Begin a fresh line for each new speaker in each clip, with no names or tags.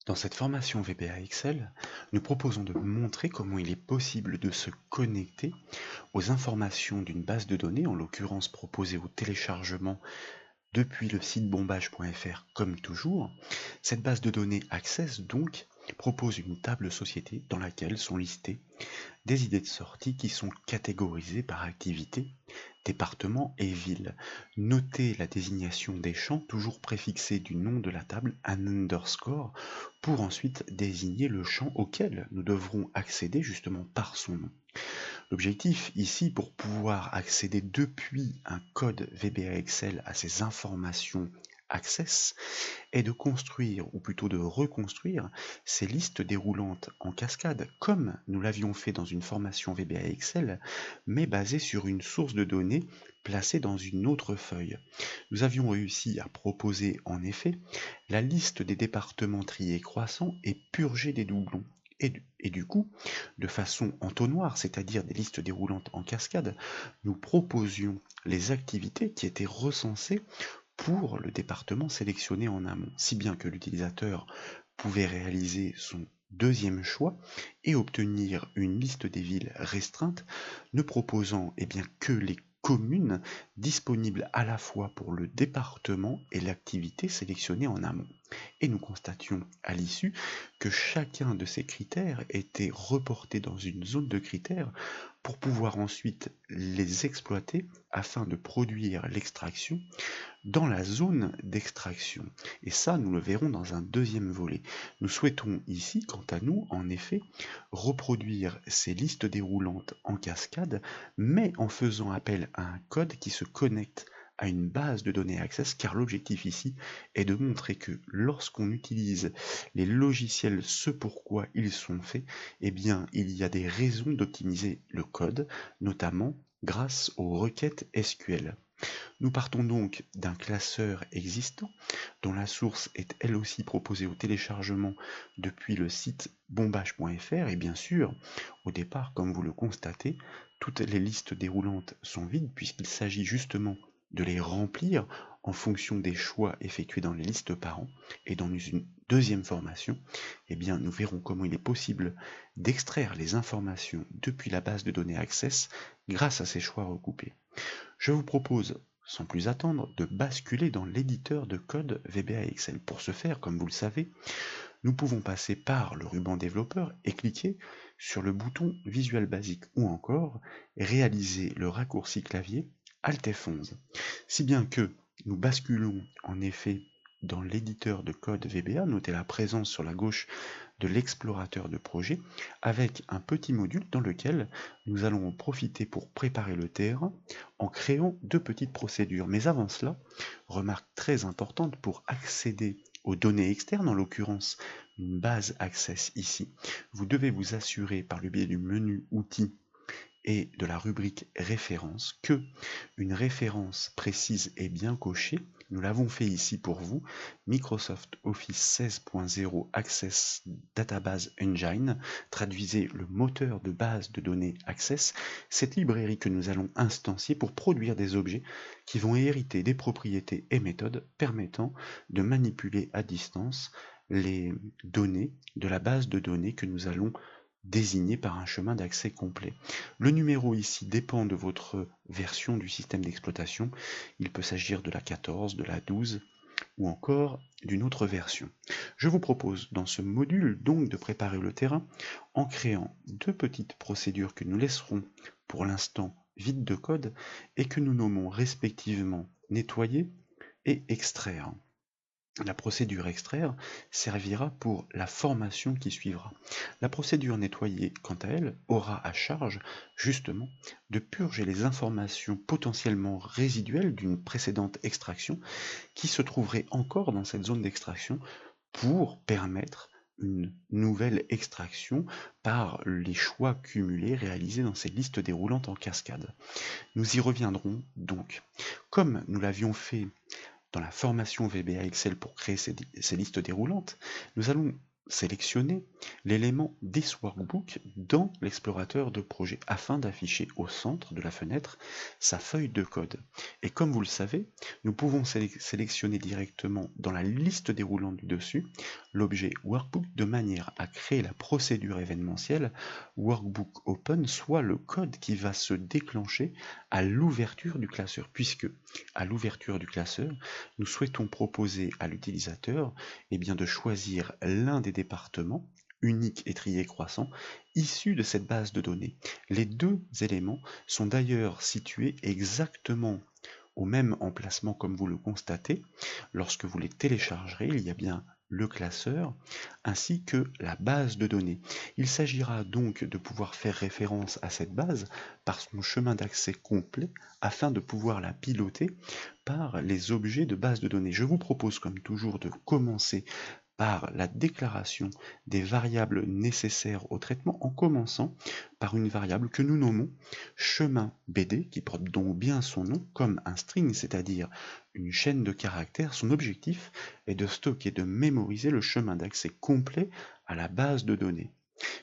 Dans cette formation VBA Excel, nous proposons de montrer comment il est possible de se connecter aux informations d'une base de données, en l'occurrence proposée au téléchargement depuis le site bombage.fr comme toujours. Cette base de données Access donc propose une table société dans laquelle sont listées des idées de sortie qui sont catégorisées par activité, département et ville. Notez la désignation des champs, toujours préfixés du nom de la table, un underscore, pour ensuite désigner le champ auquel nous devrons accéder justement par son nom. L'objectif ici, pour pouvoir accéder depuis un code VBA Excel à ces informations Access, est de construire, ou plutôt de reconstruire, ces listes déroulantes en cascade, comme nous l'avions fait dans une formation VBA Excel, mais basée sur une source de données placée dans une autre feuille. Nous avions réussi à proposer en effet la liste des départements triés croissants et purgés des doublons. Et du coup, de façon entonnoir, c'est-à-dire des listes déroulantes en cascade, nous proposions les activités qui étaient recensées pour le département sélectionné en amont, si bien que l'utilisateur pouvait réaliser son deuxième choix et obtenir une liste des villes restreinte ne proposant que les communes disponibles à la fois pour le département et l'activité sélectionnée en amont. Et nous constations à l'issue que chacun de ces critères était reporté dans une zone de critères pour pouvoir ensuite les exploiter afin de produire l'extraction dans la zone d'extraction. Et ça, nous le verrons dans un deuxième volet. Nous souhaitons ici, quant à nous, en effet, reproduire ces listes déroulantes en cascade, mais en faisant appel à un code qui se connecte à une base de données Access, car l'objectif ici est de montrer que lorsqu'on utilise les logiciels ce pourquoi ils sont faits, il y a des raisons d'optimiser le code, notamment grâce aux requêtes SQL. Nous partons donc d'un classeur existant, dont la source est elle aussi proposée au téléchargement depuis le site bombage.fr, et bien sûr, au départ, comme vous le constatez, toutes les listes déroulantes sont vides puisqu'il s'agit justement de les remplir en fonction des choix effectués dans les listes parents. Et dans une deuxième formation, nous verrons comment il est possible d'extraire les informations depuis la base de données Access grâce à ces choix recoupés. Je vous propose, sans plus attendre, de basculer dans l'éditeur de code VBA Excel. Pour ce faire, comme vous le savez, nous pouvons passer par le ruban développeur et cliquer sur le bouton Visual Basic ou encore réaliser le raccourci clavier Alt F11. Si bien que nous basculons en effet dans l'éditeur de code VBA, notez la présence sur la gauche de l'explorateur de projet, avec un petit module dans lequel nous allons en profiter pour préparer le terrain en créant deux petites procédures. Mais avant cela, remarque très importante, pour accéder aux données externes, en l'occurrence une base Access ici, vous devez vous assurer par le biais du menu Outils et de la rubrique référence que une référence précise est bien cochée. Nous l'avons fait ici pour vous, Microsoft Office 16.0 Access Database Engine, traduisez le moteur de base de données Access, cette librairie que nous allons instancier pour produire des objets qui vont hériter des propriétés et méthodes permettant de manipuler à distance les données de la base de données que nous allons désigné par un chemin d'accès complet. Le numéro ici dépend de votre version du système d'exploitation. Il peut s'agir de la 14, de la 12 ou encore d'une autre version. Je vous propose dans ce module donc de préparer le terrain en créant deux petites procédures que nous laisserons pour l'instant vides de code et que nous nommons respectivement nettoyer et extraire. La procédure extraire servira pour la formation qui suivra. La procédure nettoyer, quant à elle, aura à charge justement de purger les informations potentiellement résiduelles d'une précédente extraction qui se trouverait encore dans cette zone d'extraction pour permettre une nouvelle extraction par les choix cumulés réalisés dans cette liste déroulante en cascade. Nous y reviendrons donc. Comme nous l'avions fait dans la formation VBA Excel pour créer ces listes déroulantes, nous allons sélectionner l'élément This Workbook dans l'explorateur de projet afin d'afficher au centre de la fenêtre sa feuille de code. Et comme vous le savez, nous pouvons sélectionner directement dans la liste déroulante du dessus l'objet Workbook de manière à créer la procédure événementielle Workbook Open, soit le code qui va se déclencher à l'ouverture du classeur, puisque à l'ouverture du classeur, nous souhaitons proposer à l'utilisateur de choisir l'un des départements unique et trié croissant issus de cette base de données. Les deux éléments sont d'ailleurs situés exactement au même emplacement comme vous le constatez. Lorsque vous les téléchargerez, il y a bien le classeur ainsi que la base de données. Il s'agira donc de pouvoir faire référence à cette base par son chemin d'accès complet afin de pouvoir la piloter par les objets de base de données. Je vous propose comme toujours de commencer par la déclaration des variables nécessaires au traitement en commençant par une variable que nous nommons chemin BD, qui porte donc bien son nom comme un string, c'est-à-dire une chaîne de caractères. Son objectif est de stocker, de mémoriser le chemin d'accès complet à la base de données.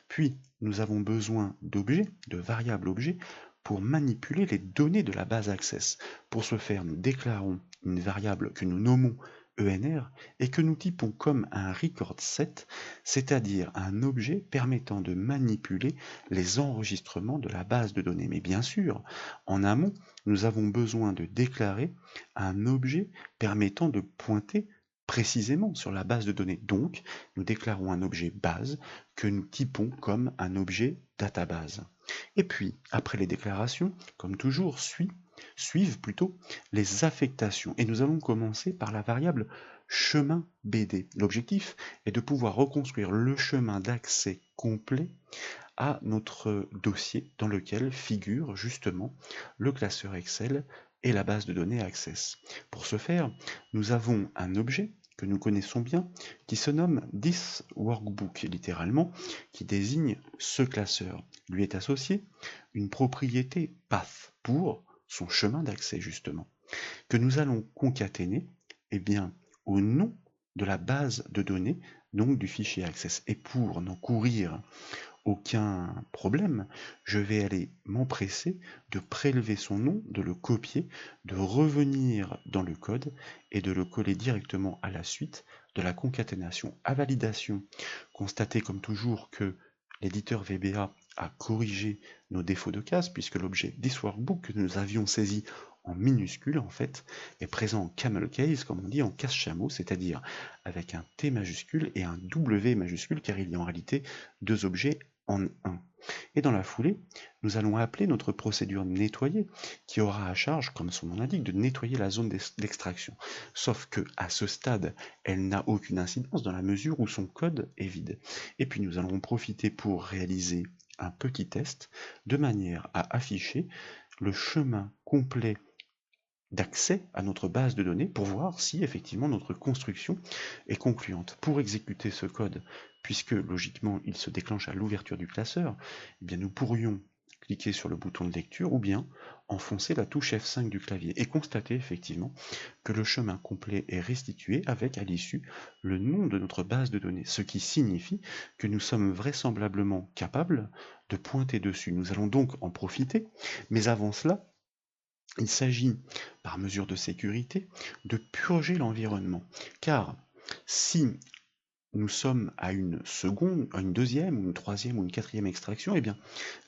Puis, nous avons besoin d'objets, de variables objets, pour manipuler les données de la base Access. Pour ce faire, nous déclarons une variable que nous nommons ENR et que nous typons comme un record set, c'est-à-dire un objet permettant de manipuler les enregistrements de la base de données. Mais bien sûr, en amont, nous avons besoin de déclarer un objet permettant de pointer précisément sur la base de données. Donc, nous déclarons un objet base que nous typons comme un objet database. Et puis, après les déclarations, comme toujours, suivent plutôt les affectations. Et nous allons commencer par la variable chemin BD. L'objectif est de pouvoir reconstruire le chemin d'accès complet à notre dossier dans lequel figure justement le classeur Excel et la base de données Access. Pour ce faire, nous avons un objet que nous connaissons bien, qui se nomme This Workbook, littéralement, qui désigne ce classeur. Lui est associé une propriété path pour son chemin d'accès, justement, que nous allons concaténer au nom de la base de données, donc du fichier Access. Et pour n'en courir aucun problème, je vais aller m'empresser de prélever son nom, de le copier, de revenir dans le code et de le coller directement à la suite de la concaténation. À validation, constatez comme toujours que l'éditeur VBA a corrigé nos défauts de case puisque l'objet ThisWorkbook que nous avions saisi en minuscule en fait est présent en camel case, comme on dit, en casse chameau, c'est-à-dire avec un T majuscule et un W majuscule, car il y a en réalité deux objets en un. Et dans la foulée, nous allons appeler notre procédure nettoyer, qui aura à charge, comme son nom l'indique, de nettoyer la zone d'extraction. Sauf que à ce stade, elle n'a aucune incidence dans la mesure où son code est vide. Et puis nous allons en profiter pour réaliser un petit test de manière à afficher le chemin complet d'accès à notre base de données pour voir si effectivement notre construction est concluante. Pour exécuter ce code, puisque logiquement il se déclenche à l'ouverture du classeur, nous pourrions cliquer sur le bouton de lecture ou bien enfoncer la touche F5 du clavier et constater effectivement que le chemin complet est restitué avec à l'issue le nom de notre base de données, ce qui signifie que nous sommes vraisemblablement capables de pointer dessus. Nous allons donc en profiter, mais avant cela, il s'agit, par mesure de sécurité, de purger l'environnement. Car si nous sommes à une seconde, à une deuxième, ou une troisième, ou une quatrième extraction,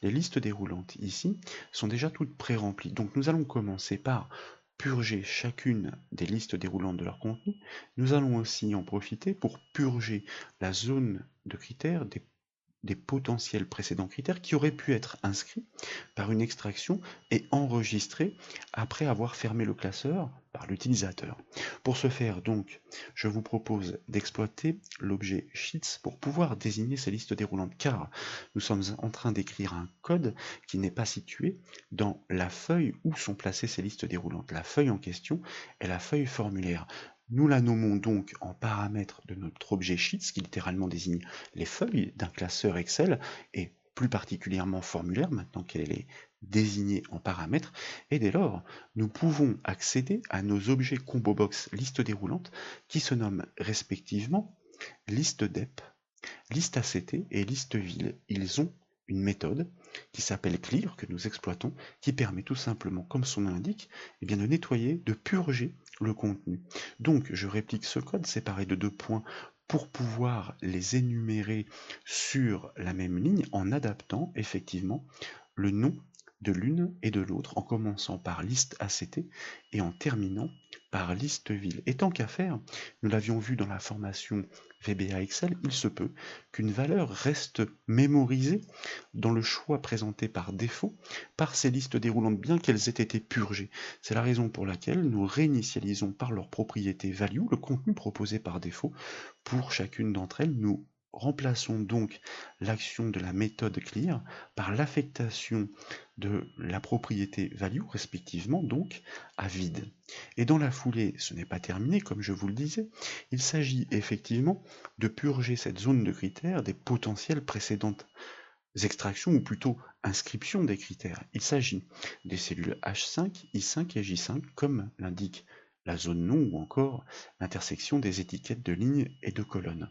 les listes déroulantes ici sont déjà toutes pré-remplies. Donc nous allons commencer par purger chacune des listes déroulantes de leur contenu. Nous allons aussi en profiter pour purger la zone de critères des potentiels précédents critères qui auraient pu être inscrits par une extraction et enregistrés après avoir fermé le classeur par l'utilisateur. Pour ce faire donc, je vous propose d'exploiter l'objet Sheets pour pouvoir désigner ces listes déroulantes, car nous sommes en train d'écrire un code qui n'est pas situé dans la feuille où sont placées ces listes déroulantes. La feuille en question est la feuille formulaire. Nous la nommons donc en paramètre de notre objet Sheets, qui littéralement désigne les feuilles d'un classeur Excel, et plus particulièrement formulaire, maintenant qu'elle est désignée en paramètre, et dès lors, nous pouvons accéder à nos objets combo box liste déroulante, qui se nomment respectivement liste dep Liste ACT et liste ville, ils ont une méthode qui s'appelle clear, que nous exploitons, qui permet tout simplement, comme son nom l'indique, eh bien de nettoyer, de purger le contenu. Donc je réplique ce code séparé de 2 points pour pouvoir les énumérer sur la même ligne en adaptant effectivement le nom de l'une et de l'autre, en commençant par liste ACT et en terminant par liste ville. Et tant qu'à faire, nous l'avions vu dans la formation VBA Excel, il se peut qu'une valeur reste mémorisée dans le choix présenté par défaut par ces listes déroulantes, bien qu'elles aient été purgées. C'est la raison pour laquelle nous réinitialisons par leur propriété value le contenu proposé par défaut. Pour chacune d'entre elles, nous remplaçons donc l'action de la méthode clear par l'affectation de la propriété value, respectivement donc à vide. Et dans la foulée, ce n'est pas terminé, comme je vous le disais, il s'agit effectivement de purger cette zone de critères des potentielles précédentes extractions, ou plutôt inscriptions des critères. Il s'agit des cellules H5, I5 et J5, comme l'indique la zone nom ou encore l'intersection des étiquettes de lignes et de colonnes.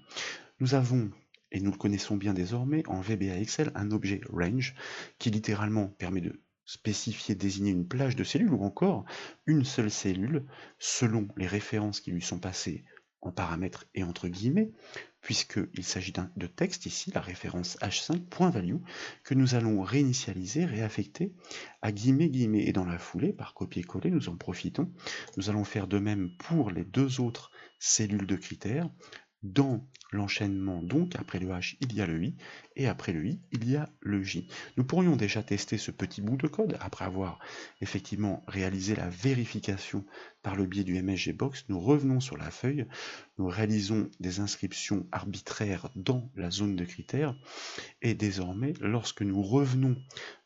Nous avons, et nous le connaissons bien désormais, en VBA Excel, un objet range qui littéralement permet de spécifier, désigner une plage de cellules ou encore une seule cellule selon les références qui lui sont passées en paramètres et entre guillemets, puisqu'il s'agit de texte ici, la référence h5.value, que nous allons réinitialiser, réaffecter à guillemets, et dans la foulée, par copier-coller, nous en profitons. Nous allons faire de même pour les 2 autres cellules de critères. Dans l'enchaînement, donc, après le H, il y a le I, et après le I, il y a le J. Nous pourrions déjà tester ce petit bout de code, après avoir effectivement réalisé la vérification par le biais du MSGBox. Nous revenons sur la feuille, nous réalisons des inscriptions arbitraires dans la zone de critères, et désormais, lorsque nous revenons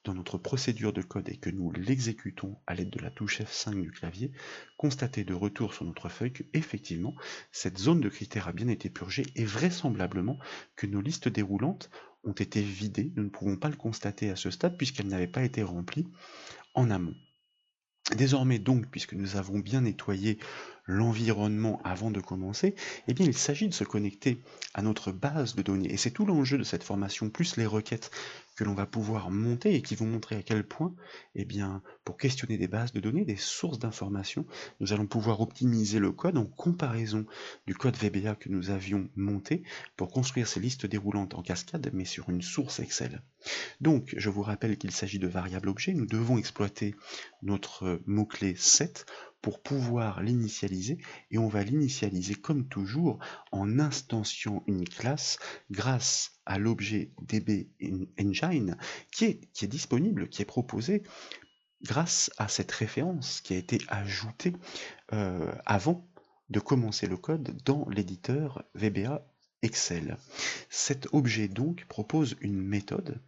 dans notre procédure de code et que nous l'exécutons à l'aide de la touche F5 du clavier, constatez de retour sur notre feuille que effectivement cette zone de critères a bien été purgée et vraisemblablement que nos listes déroulantes ont été vidées. Nous ne pouvons pas le constater à ce stade puisqu'elles n'avaient pas été remplies en amont. Désormais donc, puisque nous avons bien nettoyé l'environnement avant de commencer, eh bien il s'agit de se connecter à notre base de données. Et c'est tout l'enjeu de cette formation, plus les requêtes que l'on va pouvoir monter et qui vont montrer à quel point, eh bien, pour questionner des bases de données, des sources d'informations, nous allons pouvoir optimiser le code en comparaison du code VBA que nous avions monté pour construire ces listes déroulantes en cascade, mais sur une source Excel. Donc, je vous rappelle qu'il s'agit de variables objets. Nous devons exploiter notre mot-clé set pour pouvoir l'initialiser, et on va l'initialiser comme toujours en instanciant une classe grâce à l'objet DB Engine qui est disponible, qui est proposé grâce à cette référence qui a été ajoutée avant de commencer le code dans l'éditeur VBA Excel. Cet objet donc propose une méthode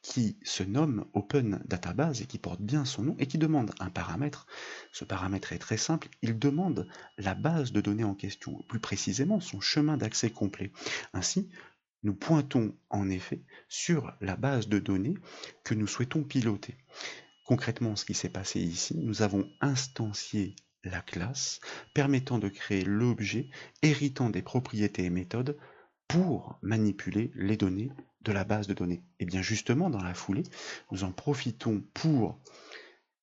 qui se nomme Open Database et qui porte bien son nom et qui demande un paramètre. Ce paramètre est très simple, il demande la base de données en question, plus précisément son chemin d'accès complet. Ainsi, nous pointons en effet sur la base de données que nous souhaitons piloter. Concrètement, ce qui s'est passé ici, nous avons instancié la classe permettant de créer l'objet héritant des propriétés et méthodes pour manipuler les données de la base de données. Et bien justement, dans la foulée, nous en profitons pour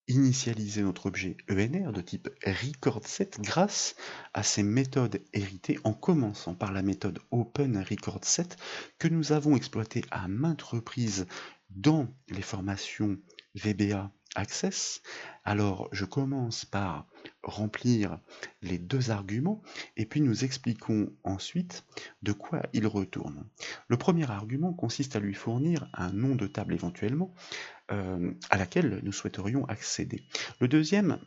initialiser notre objet ENR de type recordSet grâce à ces méthodes héritées, en commençant par la méthode OpenRecordSet que nous avons exploitée à maintes reprises dans les formations VBA Access. Alors je commence par remplir les 2 arguments et puis nous expliquons ensuite de quoi il retourne. Le premier argument consiste à lui fournir un nom de table éventuellement à laquelle nous souhaiterions accéder. Le deuxième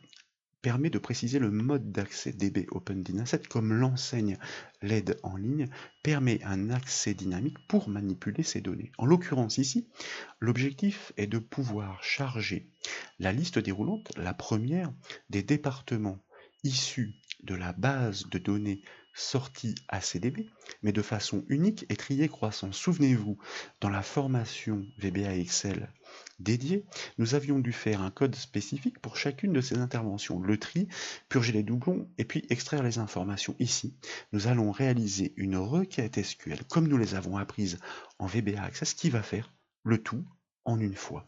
permet de préciser le mode d'accès DB OpenDynaSet, comme l'enseigne LED en ligne permet un accès dynamique pour manipuler ces données. En l'occurrence ici, l'objectif est de pouvoir charger la liste déroulante, la première, des départements issus de la base de données sortie ACDB, mais de façon unique et triée croissant. Souvenez-vous, dans la formation VBA Excel dédiée, nous avions dû faire un code spécifique pour chacune de ces interventions, le tri, purger les doublons et puis extraire les informations. Ici, nous allons réaliser une requête SQL comme nous les avons apprises en VBA Access qui va faire le tout en une fois.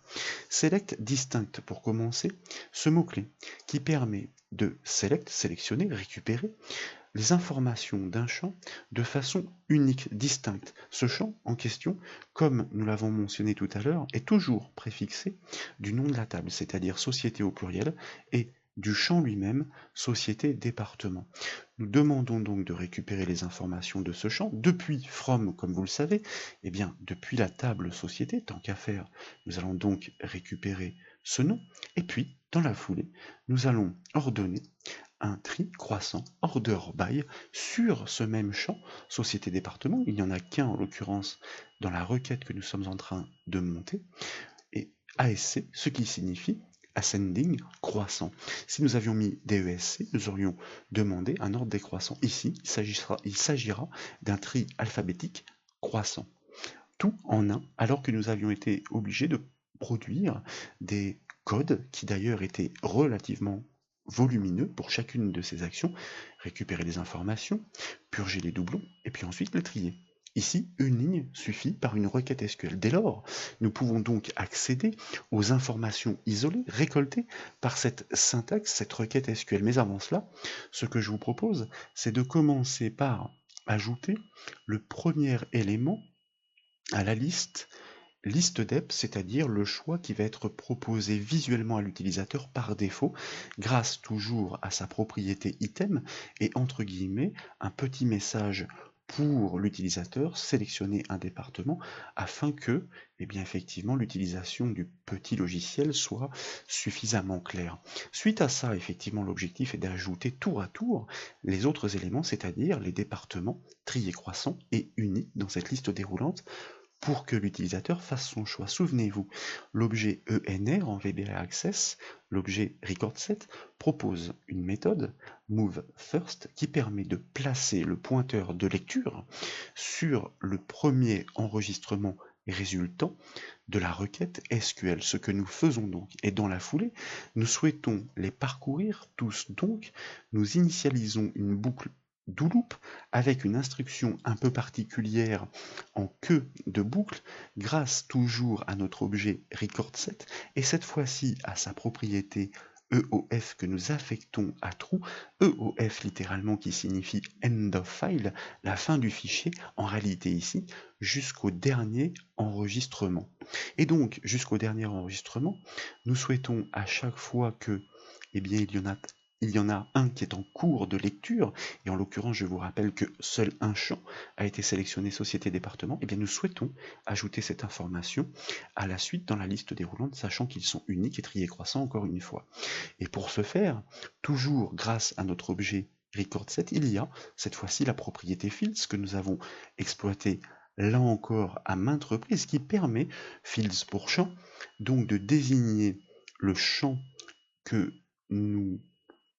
Select distinct pour commencer, ce mot-clé qui permet de sélectionner, récupérer les informations d'un champ de façon unique, distincte. Ce champ en question, comme nous l'avons mentionné tout à l'heure, est toujours préfixé du nom de la table, c'est-à-dire société au pluriel, et du champ lui-même, société, département. Nous demandons donc de récupérer les informations de ce champ depuis from, comme vous le savez, et bien depuis la table société, tant qu'à faire, nous allons donc récupérer ce nom, et puis, dans la foulée, nous allons ordonner un tri croissant order by sur ce même champ société département. Il n'y en a qu'un en l'occurrence dans la requête que nous sommes en train de monter, et ASC, ce qui signifie ascending croissant. Si nous avions mis DESC, nous aurions demandé un ordre décroissant. Ici, il s'agira d'un tri alphabétique croissant. Tout en un, alors que nous avions été obligés de produire des codes qui d'ailleurs étaient relativement volumineux pour chacune de ces actions, récupérer les informations, purger les doublons, et puis ensuite les trier. Ici, une ligne suffit par une requête SQL. Dès lors, nous pouvons donc accéder aux informations isolées, récoltées par cette syntaxe, cette requête SQL. Mais avant cela, ce que je vous propose, c'est de commencer par ajouter le premier élément à la liste dep, c'est-à-dire le choix qui va être proposé visuellement à l'utilisateur par défaut, grâce toujours à sa propriété item et entre guillemets un petit message pour l'utilisateur, sélectionner un département afin que, eh bien effectivement, l'utilisation du petit logiciel soit suffisamment claire. Suite à ça, effectivement, l'objectif est d'ajouter tour à tour les autres éléments, c'est-à-dire les départements triés croissants et unis dans cette liste déroulante pour que l'utilisateur fasse son choix. Souvenez-vous, l'objet ENR en VBA Access, l'objet recordSet, propose une méthode moveFirst qui permet de placer le pointeur de lecture sur le premier enregistrement résultant de la requête SQL. Ce que nous faisons donc, et dans la foulée, nous souhaitons les parcourir tous. Donc, nous initialisons une boucle do loop avec une instruction un peu particulière en queue de boucle grâce toujours à notre objet recordSet et cette fois-ci à sa propriété EOF que nous affectons à true, EOF littéralement qui signifie end of file, la fin du fichier, en réalité ici, jusqu'au dernier enregistrement. Et donc, jusqu'au dernier enregistrement, nous souhaitons à chaque fois que, eh bien, il y en a un qui est en cours de lecture, et en l'occurrence, je vous rappelle que seul un champ a été sélectionné société département, et bien nous souhaitons ajouter cette information à la suite dans la liste déroulante, sachant qu'ils sont uniques et triés croissants encore une fois. Et pour ce faire, toujours grâce à notre objet recordSet, il y a cette fois-ci la propriété fields que nous avons exploité là encore à maintes reprises, qui permet, fields pour champ, donc de désigner le champ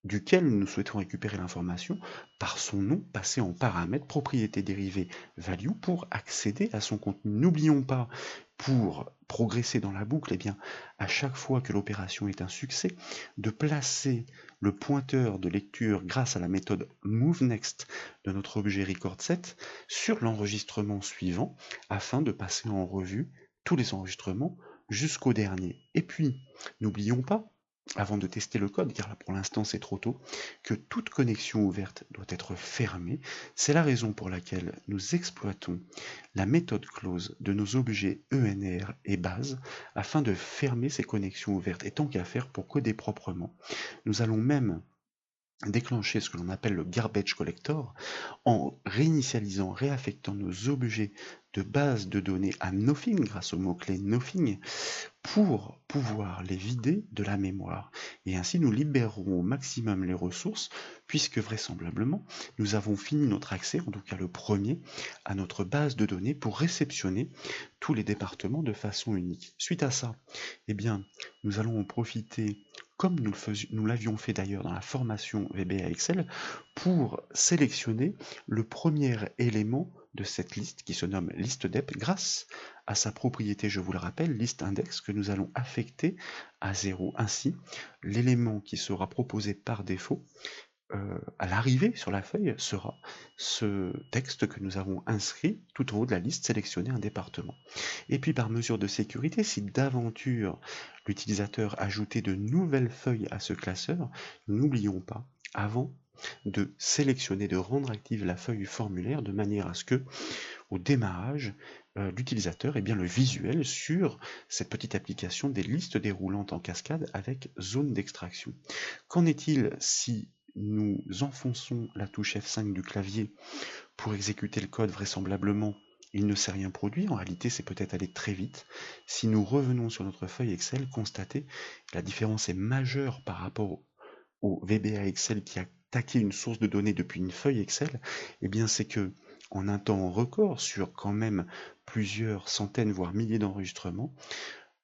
duquel nous souhaitons récupérer l'information par son nom passé en paramètre propriété dérivée value pour accéder à son contenu. N'oublions pas, pour progresser dans la boucle, eh bien, à chaque fois que l'opération est un succès, de placer le pointeur de lecture grâce à la méthode moveNext de notre objet recordSet sur l'enregistrement suivant afin de passer en revue tous les enregistrements jusqu'au dernier. Et puis, n'oublions pas, avant de tester le code, car là pour l'instant c'est trop tôt, que toute connexion ouverte doit être fermée. C'est la raison pour laquelle nous exploitons la méthode close de nos objets ENR et base afin de fermer ces connexions ouvertes. Et tant qu'à faire, pour coder proprement, nous allons même déclencher ce que l'on appelle le garbage collector en réinitialisant, réaffectant nos objets de bases de données à nothing grâce au mot-clé nothing pour pouvoir les vider de la mémoire. Et ainsi, nous libérerons au maximum les ressources puisque vraisemblablement, nous avons fini notre accès, en tout cas le premier, à notre base de données pour réceptionner tous les départements de façon unique. Suite à ça, eh bien, nous allons en profiter, comme nous l'avions fait d'ailleurs dans la formation VBA Excel, pour sélectionner le premier élément de cette liste qui se nomme liste dep grâce à sa propriété, je vous le rappelle, liste index que nous allons affecter à 0. Ainsi, l'élément qui sera proposé par défaut à l'arrivée sur la feuille sera ce texte que nous avons inscrit tout en haut de la liste, sélectionner un département. Et puis par mesure de sécurité, si d'aventure l'utilisateur ajoutait de nouvelles feuilles à ce classeur, n'oublions pas, avant de sélectionner, de rendre active la feuille formulaire de manière à ce que, au démarrage, l'utilisateur ait bien le visuel sur cette petite application des listes déroulantes en cascade avec zone d'extraction. Qu'en est-il si nous enfonçons la touche F5 du clavier pour exécuter le code? Vraisemblablement, il ne s'est rien produit. En réalité, c'est peut-être aller très vite. Si nous revenons sur notre feuille Excel, constatez que la différence est majeure par rapport au VBA Excel qui a attaqué une source de données depuis une feuille Excel. Eh bien, c'est que en un temps record, sur quand même plusieurs centaines voire milliers d'enregistrements,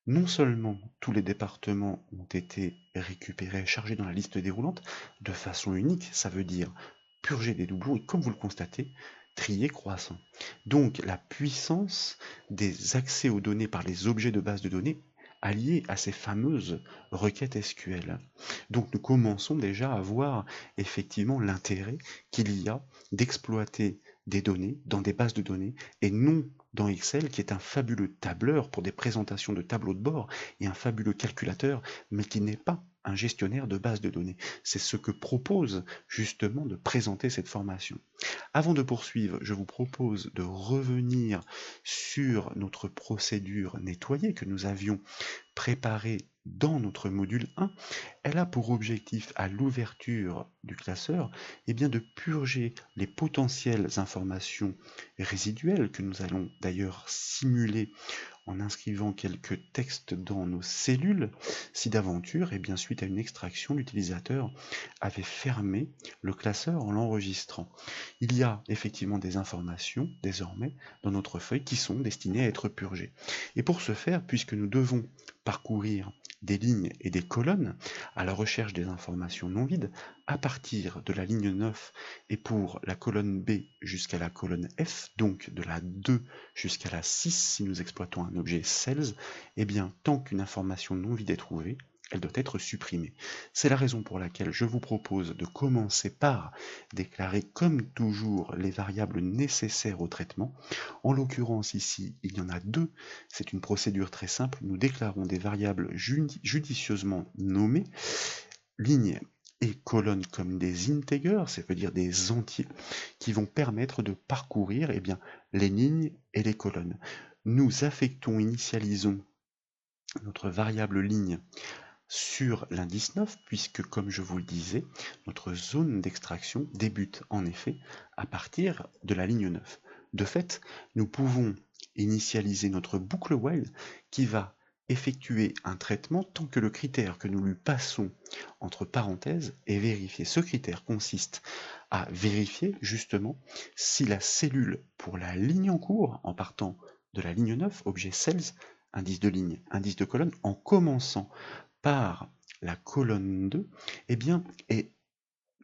non seulement tous les départements ont été récupérés, chargés dans la liste déroulante de façon unique, ça veut dire purger des doublons et, comme vous le constatez, trier croissant. Donc la puissance des accès aux données par les objets de base de données alliés à ces fameuses requêtes SQL. Donc nous commençons déjà à voir effectivement l'intérêt qu'il y a d'exploiter des données dans des bases de données et non dans Excel, qui est un fabuleux tableur pour des présentations de tableaux de bord et un fabuleux calculateur, mais qui n'est pas un gestionnaire de base de données. C'est ce que propose justement de présenter cette formation. Avant de poursuivre, je vous propose de revenir sur notre procédure nettoyée que nous avions préparée dans notre module 1. Elle a pour objectif, à l'ouverture du classeur, eh bien de purger les potentielles informations résiduelles que nous allons d'ailleurs simuler en inscrivant quelques textes dans nos cellules, si d'aventure, et bien suite à une extraction, l'utilisateur avait fermé le classeur en l'enregistrant. Il y a effectivement des informations, désormais, dans notre feuille qui sont destinées à être purgées. Et pour ce faire, puisque nous devons parcourir des lignes et des colonnes à la recherche des informations non vides, à partir de la ligne 9 et pour la colonne B jusqu'à la colonne F, donc de la 2 jusqu'à la 6 si nous exploitons un objet cells, eh bien tant qu'une information non vide est trouvée, elle doit être supprimée. C'est la raison pour laquelle je vous propose de commencer par déclarer comme toujours les variables nécessaires au traitement. En l'occurrence ici, il y en a deux. C'est une procédure très simple. Nous déclarons des variables judicieusement nommées, lignes et colonnes comme des integers, c'est-à-dire des entiers, qui vont permettre de parcourir eh bien, les lignes et les colonnes. Nous affectons, initialisons notre variable ligne sur l'indice 9, puisque, comme je vous le disais, notre zone d'extraction débute en effet à partir de la ligne 9. De fait, nous pouvons initialiser notre boucle while qui va effectuer un traitement tant que le critère que nous lui passons entre parenthèses est vérifié. Ce critère consiste à vérifier justement si la cellule pour la ligne en cours, en partant de la ligne 9, objet cells, indice de ligne, indice de colonne, en commençant par la colonne 2, eh bien,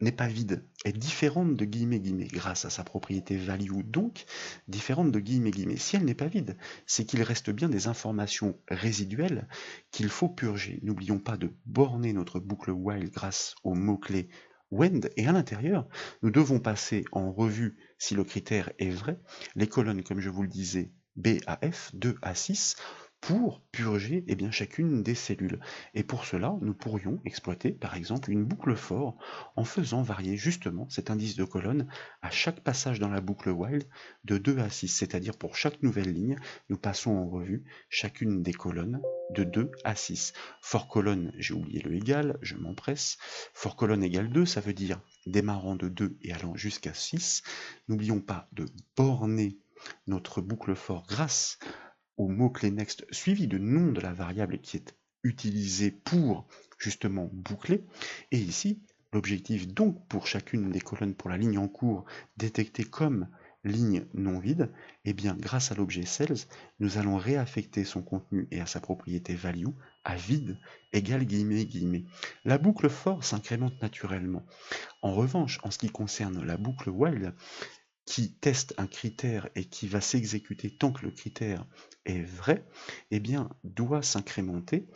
n'est pas vide, est différente de guillemets guillemets, grâce à sa propriété value, donc différente de guillemets guillemets. Si elle n'est pas vide, c'est qu'il reste bien des informations résiduelles qu'il faut purger. N'oublions pas de borner notre boucle while grâce au mot-clé wend, et à l'intérieur, nous devons passer en revue, si le critère est vrai, les colonnes, comme je vous le disais, B à F, 2 à 6, pour purger eh bien, chacune des cellules. Et pour cela, nous pourrions exploiter par exemple une boucle for en faisant varier justement cet indice de colonne à chaque passage dans la boucle while de 2 à 6, c'est-à-dire pour chaque nouvelle ligne, nous passons en revue chacune des colonnes de 2 à 6. For colonne, j'ai oublié le égal, je m'empresse. For colonne égale 2, ça veut dire démarrant de 2 et allant jusqu'à 6. N'oublions pas de borner notre boucle for grâce au mot-clé next suivi de nom de la variable qui est utilisée pour justement boucler. Et ici, l'objectif donc pour chacune des colonnes pour la ligne en cours détectée comme ligne non vide, eh bien grâce à l'objet cells, nous allons réaffecter son contenu et à sa propriété value à vide égale guillemets guillemets. La boucle for s'incrémente naturellement. En revanche, en ce qui concerne la boucle while, qui teste un critère et qui va s'exécuter tant que le critère est vrai, eh bien, doit s'incrémenter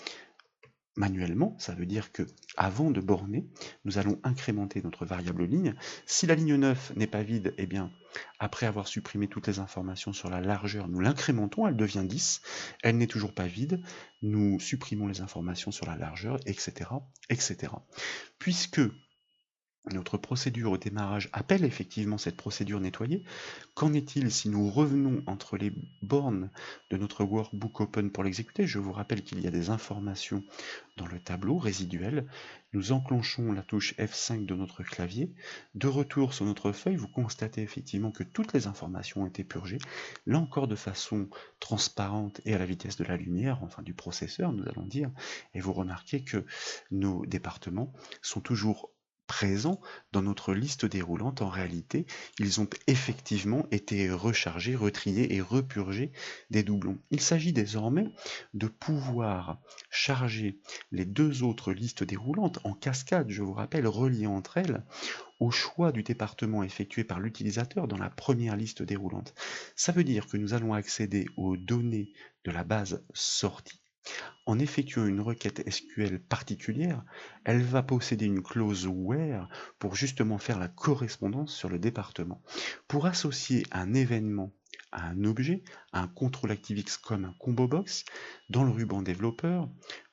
manuellement. Ça veut dire que avant de borner, nous allons incrémenter notre variable ligne. Si la ligne 9 n'est pas vide, eh bien, après avoir supprimé toutes les informations sur la largeur, nous l'incrémentons, elle devient 10. Elle n'est toujours pas vide, nous supprimons les informations sur la largeur, etc., etc. Puisque notre procédure au démarrage appelle effectivement cette procédure nettoyée. Qu'en est-il si nous revenons entre les bornes de notre workbook open pour l'exécuter? Je vous rappelle qu'il y a des informations dans le tableau résiduel. Nous enclenchons la touche F5 de notre clavier. De retour sur notre feuille, vous constatez effectivement que toutes les informations ont été purgées, là encore de façon transparente et à la vitesse de la lumière, enfin du processeur, nous allons dire, et vous remarquez que nos départements sont toujours présents dans notre liste déroulante. En réalité, ils ont effectivement été rechargés, retriés et repurgés des doublons. Il s'agit désormais de pouvoir charger les deux autres listes déroulantes en cascade, je vous rappelle, reliées entre elles, au choix du département effectué par l'utilisateur dans la première liste déroulante. Ça veut dire que nous allons accéder aux données de la base sortie. En effectuant une requête SQL particulière, elle va posséder une clause where pour justement faire la correspondance sur le département. Pour associer un événement à un objet, à un contrôle ActiveX comme un combo box, dans le ruban développeur,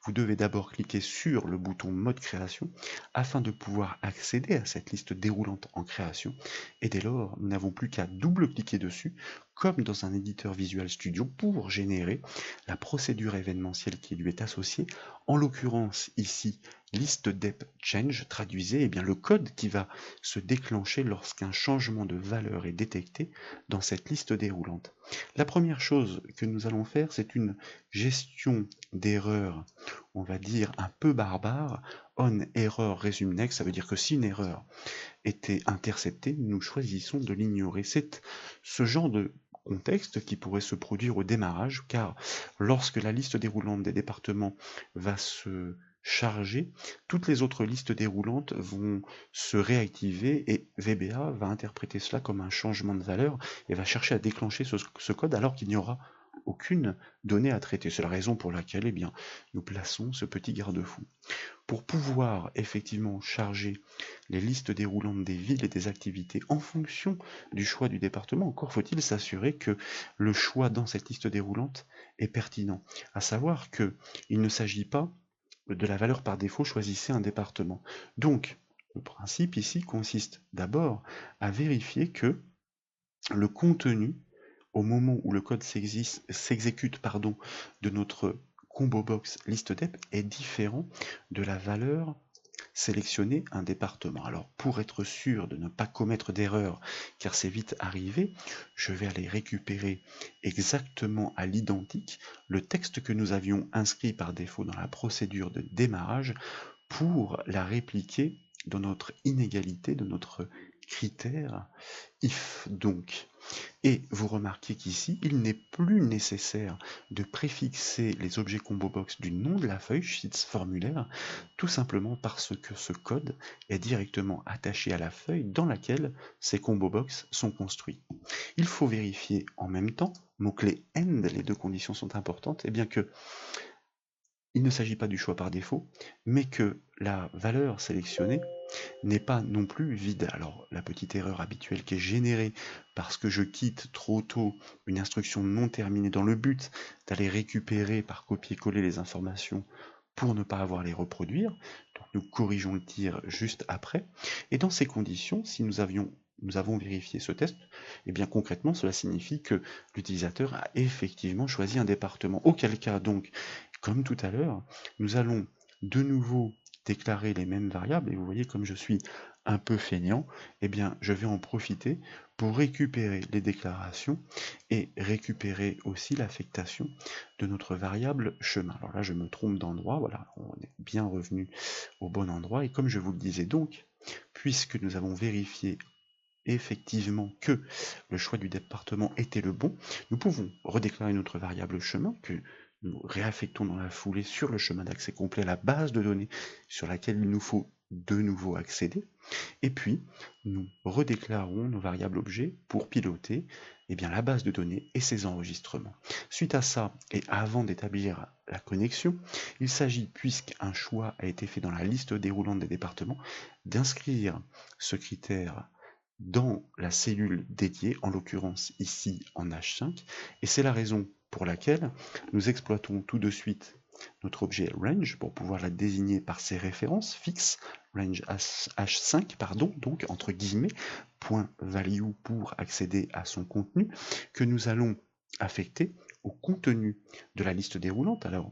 vous devez d'abord cliquer sur le bouton mode création afin de pouvoir accéder à cette liste déroulante en création. Et dès lors, nous n'avons plus qu'à double-cliquer dessus, comme dans un éditeur Visual Studio, pour générer la procédure événementielle qui lui est associée. En l'occurrence, ici, liste dep change, traduisez eh bien, le code qui va se déclencher lorsqu'un changement de valeur est détecté dans cette liste déroulante. La première chose que nous allons faire, c'est une gestion d'erreurs, on va dire un peu barbare. On error resume next, ça veut dire que si une erreur était interceptée, nous choisissons de l'ignorer. C'est ce genre de contexte qui pourrait se produire au démarrage, car lorsque la liste déroulante des départements va se charger, toutes les autres listes déroulantes vont se réactiver et VBA va interpréter cela comme un changement de valeur et va chercher à déclencher ce code alors qu'il n'y aura aucune donnée à traiter. C'est la raison pour laquelle eh bien, nous plaçons ce petit garde-fou. Pour pouvoir effectivement charger les listes déroulantes des villes et des activités en fonction du choix du département, encore faut-il s'assurer que le choix dans cette liste déroulante est pertinent. À savoir qu'il ne s'agit pas de la valeur par défaut, choisissez un département. Donc, le principe ici consiste d'abord à vérifier que le contenu, au moment où le code s'exécute de notre combo box liste dep, est différent de la valeur sélectionner un département. Alors pour être sûr de ne pas commettre d'erreur, car c'est vite arrivé, je vais aller récupérer exactement à l'identique le texte que nous avions inscrit par défaut dans la procédure de démarrage pour la répliquer dans notre inégalité, de notre critère if donc. Et vous remarquez qu'ici, il n'est plus nécessaire de préfixer les objets combo box du nom de la feuille sheets formulaire, tout simplement parce que ce code est directement attaché à la feuille dans laquelle ces combo box sont construits. Il faut vérifier en même temps, mot-clé AND, les deux conditions sont importantes, et bien que il ne s'agit pas du choix par défaut, mais que la valeur sélectionnée n'est pas non plus vide. Alors la petite erreur habituelle qui est générée parce que je quitte trop tôt une instruction non terminée dans le but d'aller récupérer par copier-coller les informations pour ne pas avoir à les reproduire. Donc nous corrigeons le tir juste après. Et dans ces conditions, si nous avons vérifié ce test, et bien concrètement cela signifie que l'utilisateur a effectivement choisi un département. Auquel cas donc, comme tout à l'heure, nous allons de nouveau déclarer les mêmes variables, et vous voyez comme je suis un peu feignant, eh bien, je vais en profiter pour récupérer les déclarations et récupérer aussi l'affectation de notre variable chemin. Alors là, je me trompe d'endroit, voilà, on est bien revenu au bon endroit. Et comme je vous le disais donc, puisque nous avons vérifié effectivement que le choix du département était le bon, nous pouvons redéclarer notre variable chemin que nous réaffectons dans la foulée sur le chemin d'accès complet à la base de données sur laquelle il nous faut de nouveau accéder. Et puis, nous redéclarons nos variables objets pour piloter la base de données et ses enregistrements. Suite à ça, et avant d'établir la connexion, il s'agit, puisqu'un choix a été fait dans la liste déroulante des départements, d'inscrire ce critère dans la cellule dédiée, en l'occurrence ici en H5, et c'est la raison pour laquelle nous exploitons tout de suite notre objet range pour pouvoir la désigner par ses références fixes, range H5, pardon, donc entre guillemets, point value pour accéder à son contenu, que nous allons affecter au contenu de la liste déroulante. Alors,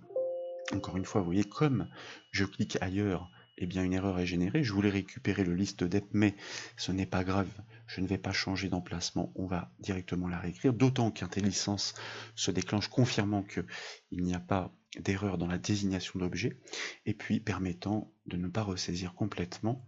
encore une fois, vous voyez, comme je clique ailleurs, eh bien une erreur est générée. Je voulais récupérer le liste dep, mais ce n'est pas grave, je ne vais pas changer d'emplacement, on va directement la réécrire, d'autant qu'IntelliSense se déclenche confirmant qu'il n'y a pas d'erreur dans la désignation d'objet, et puis permettant de ne pas ressaisir complètement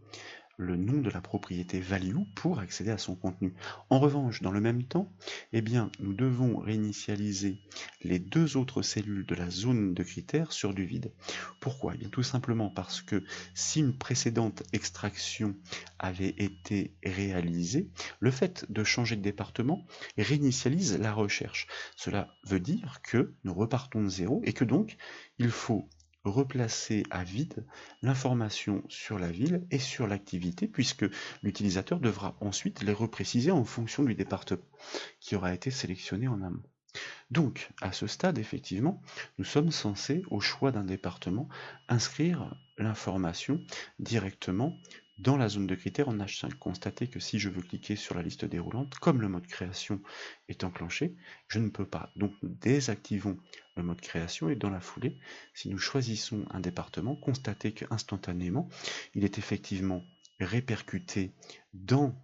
le nom de la propriété value pour accéder à son contenu. En revanche, dans le même temps, eh bien, nous devons réinitialiser les deux autres cellules de la zone de critères sur du vide. Pourquoi? Eh bien, tout simplement parce que si une précédente extraction avait été réalisée, le fait de changer de département réinitialise la recherche. Cela veut dire que nous repartons de zéro et que donc il faut replacer à vide l'information sur la ville et sur l'activité, puisque l'utilisateur devra ensuite les repréciser en fonction du département qui aura été sélectionné en amont. Donc, à ce stade, effectivement, nous sommes censés, au choix d'un département, inscrire l'information directement dans la zone de critères en H5. Constatez que si je veux cliquer sur la liste déroulante, comme le mode création est enclenché, je ne peux pas. Donc nous désactivons le mode création et dans la foulée, si nous choisissons un département, constatez qu'instantanément, il est effectivement répercuté dans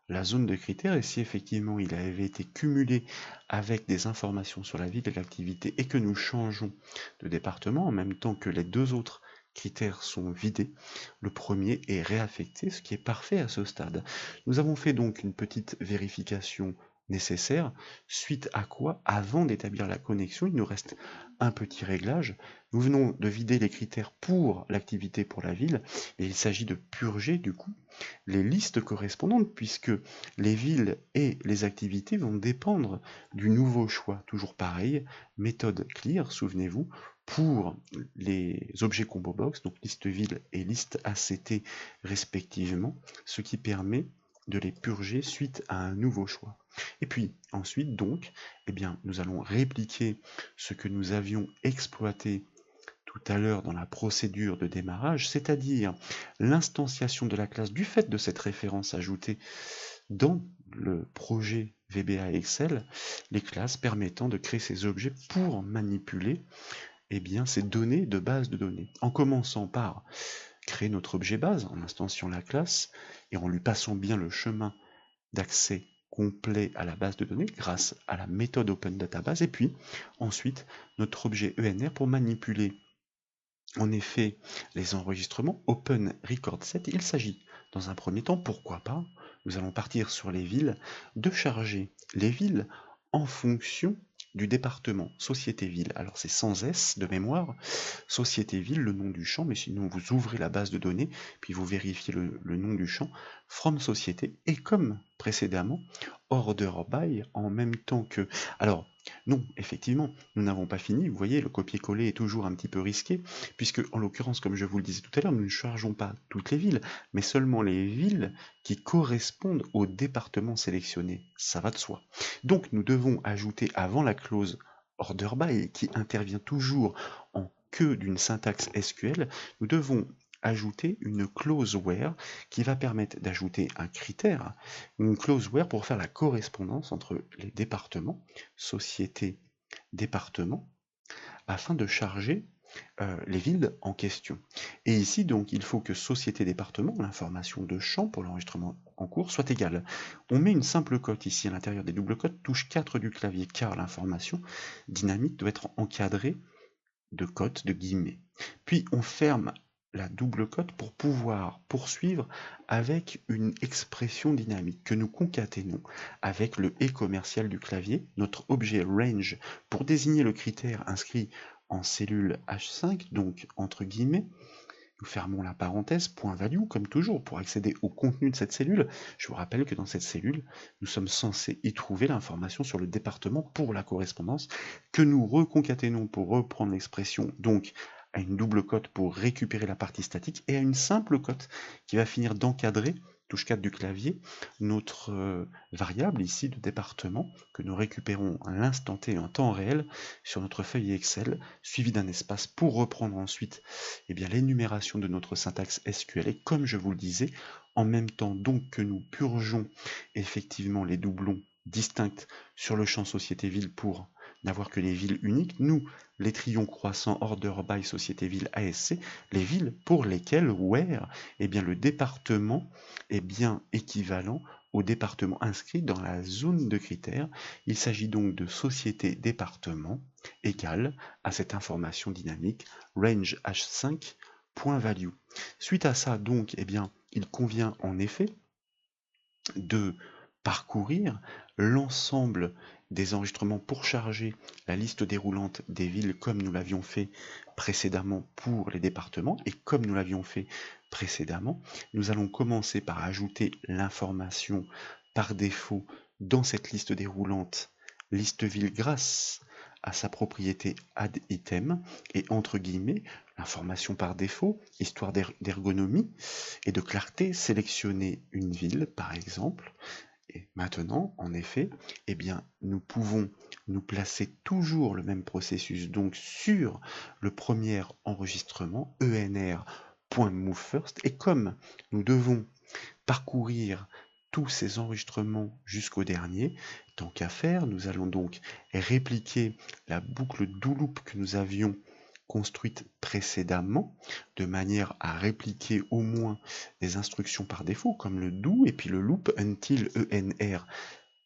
la zone de critères, et si effectivement il avait été cumulé avec des informations sur la ville et l'activité et que nous changeons de département en même temps que les deux autres critères sont vidés, le premier est réaffecté, ce qui est parfait à ce stade. Nous avons fait donc une petite vérification nécessaire, suite à quoi, avant d'établir la connexion, il nous reste un petit réglage. Nous venons de vider les critères pour l'activité pour la ville, et il s'agit de purger du coup les listes correspondantes, puisque les villes et les activités vont dépendre du nouveau choix. Toujours pareil, méthode clear, souvenez-vous, pour les objets combo box, donc liste ville et liste ACT respectivement, ce qui permet de les purger suite à un nouveau choix. Et puis ensuite donc, eh bien, nous allons répliquer ce que nous avions exploité tout à l'heure dans la procédure de démarrage, c'est-à-dire l'instanciation de la classe du fait de cette référence ajoutée dans le projet VBA Excel, les classes permettant de créer ces objets pour manipuler ces données de base de données. En commençant par créer notre objet base en instanciant la classe et en lui passant bien le chemin d'accès complet à la base de données grâce à la méthode Open Database, et puis ensuite notre objet ENR pour manipuler en effet les enregistrements Open Record Set. Il s'agit dans un premier temps, pourquoi pas, nous allons partir sur les villes, de charger les villes en fonction du département Société Ville. Alors c'est sans S de mémoire, Société Ville, le nom du champ, mais sinon vous ouvrez la base de données, puis vous vérifiez le nom du champ, From Société, et comme précédemment, Order by en même temps que... Alors, non, effectivement, nous n'avons pas fini, vous voyez, le copier-coller est toujours un petit peu risqué, puisque en l'occurrence, comme je vous le disais tout à l'heure, nous ne chargeons pas toutes les villes, mais seulement les villes qui correspondent au département sélectionné, ça va de soi. Donc nous devons ajouter avant la clause order by, qui intervient toujours en queue d'une syntaxe SQL, nous devons ajouter une clause where qui va permettre d'ajouter un critère, une clause where pour faire la correspondance entre les départements, société, département, afin de charger les villes en question. Et ici, donc, il faut que société-département, l'information de champ pour l'enregistrement en cours, soit égale. On met une simple cote ici à l'intérieur des doubles cotes, touche 4 du clavier, car l'information dynamique doit être encadrée de cotes, de guillemets. Puis on ferme la double cote pour pouvoir poursuivre avec une expression dynamique que nous concaténons avec le et commercial du clavier, notre objet range, pour désigner le critère inscrit en cellule H5, donc entre guillemets. Nous fermons la parenthèse, point value, comme toujours, pour accéder au contenu de cette cellule. Je vous rappelle que dans cette cellule, nous sommes censés y trouver l'information sur le département pour la correspondance, que nous reconcaténons pour reprendre l'expression, donc à une double cote pour récupérer la partie statique, et à une simple cote qui va finir d'encadrer, touche 4 du clavier, notre variable ici de département, que nous récupérons à l'instant T en temps réel sur notre feuille Excel, suivi d'un espace pour reprendre ensuite l'énumération de notre syntaxe SQL. Et comme je vous le disais, en même temps donc que nous purgeons effectivement les doublons distincts sur le champ société-ville pour n'avoir que les villes uniques, nous les trions croissants order by société-ville ASC, les villes pour lesquelles where le département est bien équivalent au département inscrit dans la zone de critères. Il s'agit donc de société-département égale à cette information dynamique range H5 point value. Suite à ça, donc, il convient en effet de parcourir l'ensemble des enregistrements pour charger la liste déroulante des villes comme nous l'avions fait précédemment pour les départements. Et comme nous l'avions fait précédemment, nous allons commencer par ajouter l'information par défaut dans cette liste déroulante liste ville grâce à sa propriété add item et entre guillemets l'information par défaut, histoire d'ergonomie et de clarté, sélectionner une ville par exemple. Et maintenant, en effet, nous pouvons nous placer toujours le même processus donc sur le premier enregistrement enr.moveFirst, et comme nous devons parcourir tous ces enregistrements jusqu'au dernier, tant qu'à faire, nous allons donc répliquer la boucle do loop que nous avions construite précédemment, de manière à répliquer au moins des instructions par défaut, comme le do et puis le loop until enr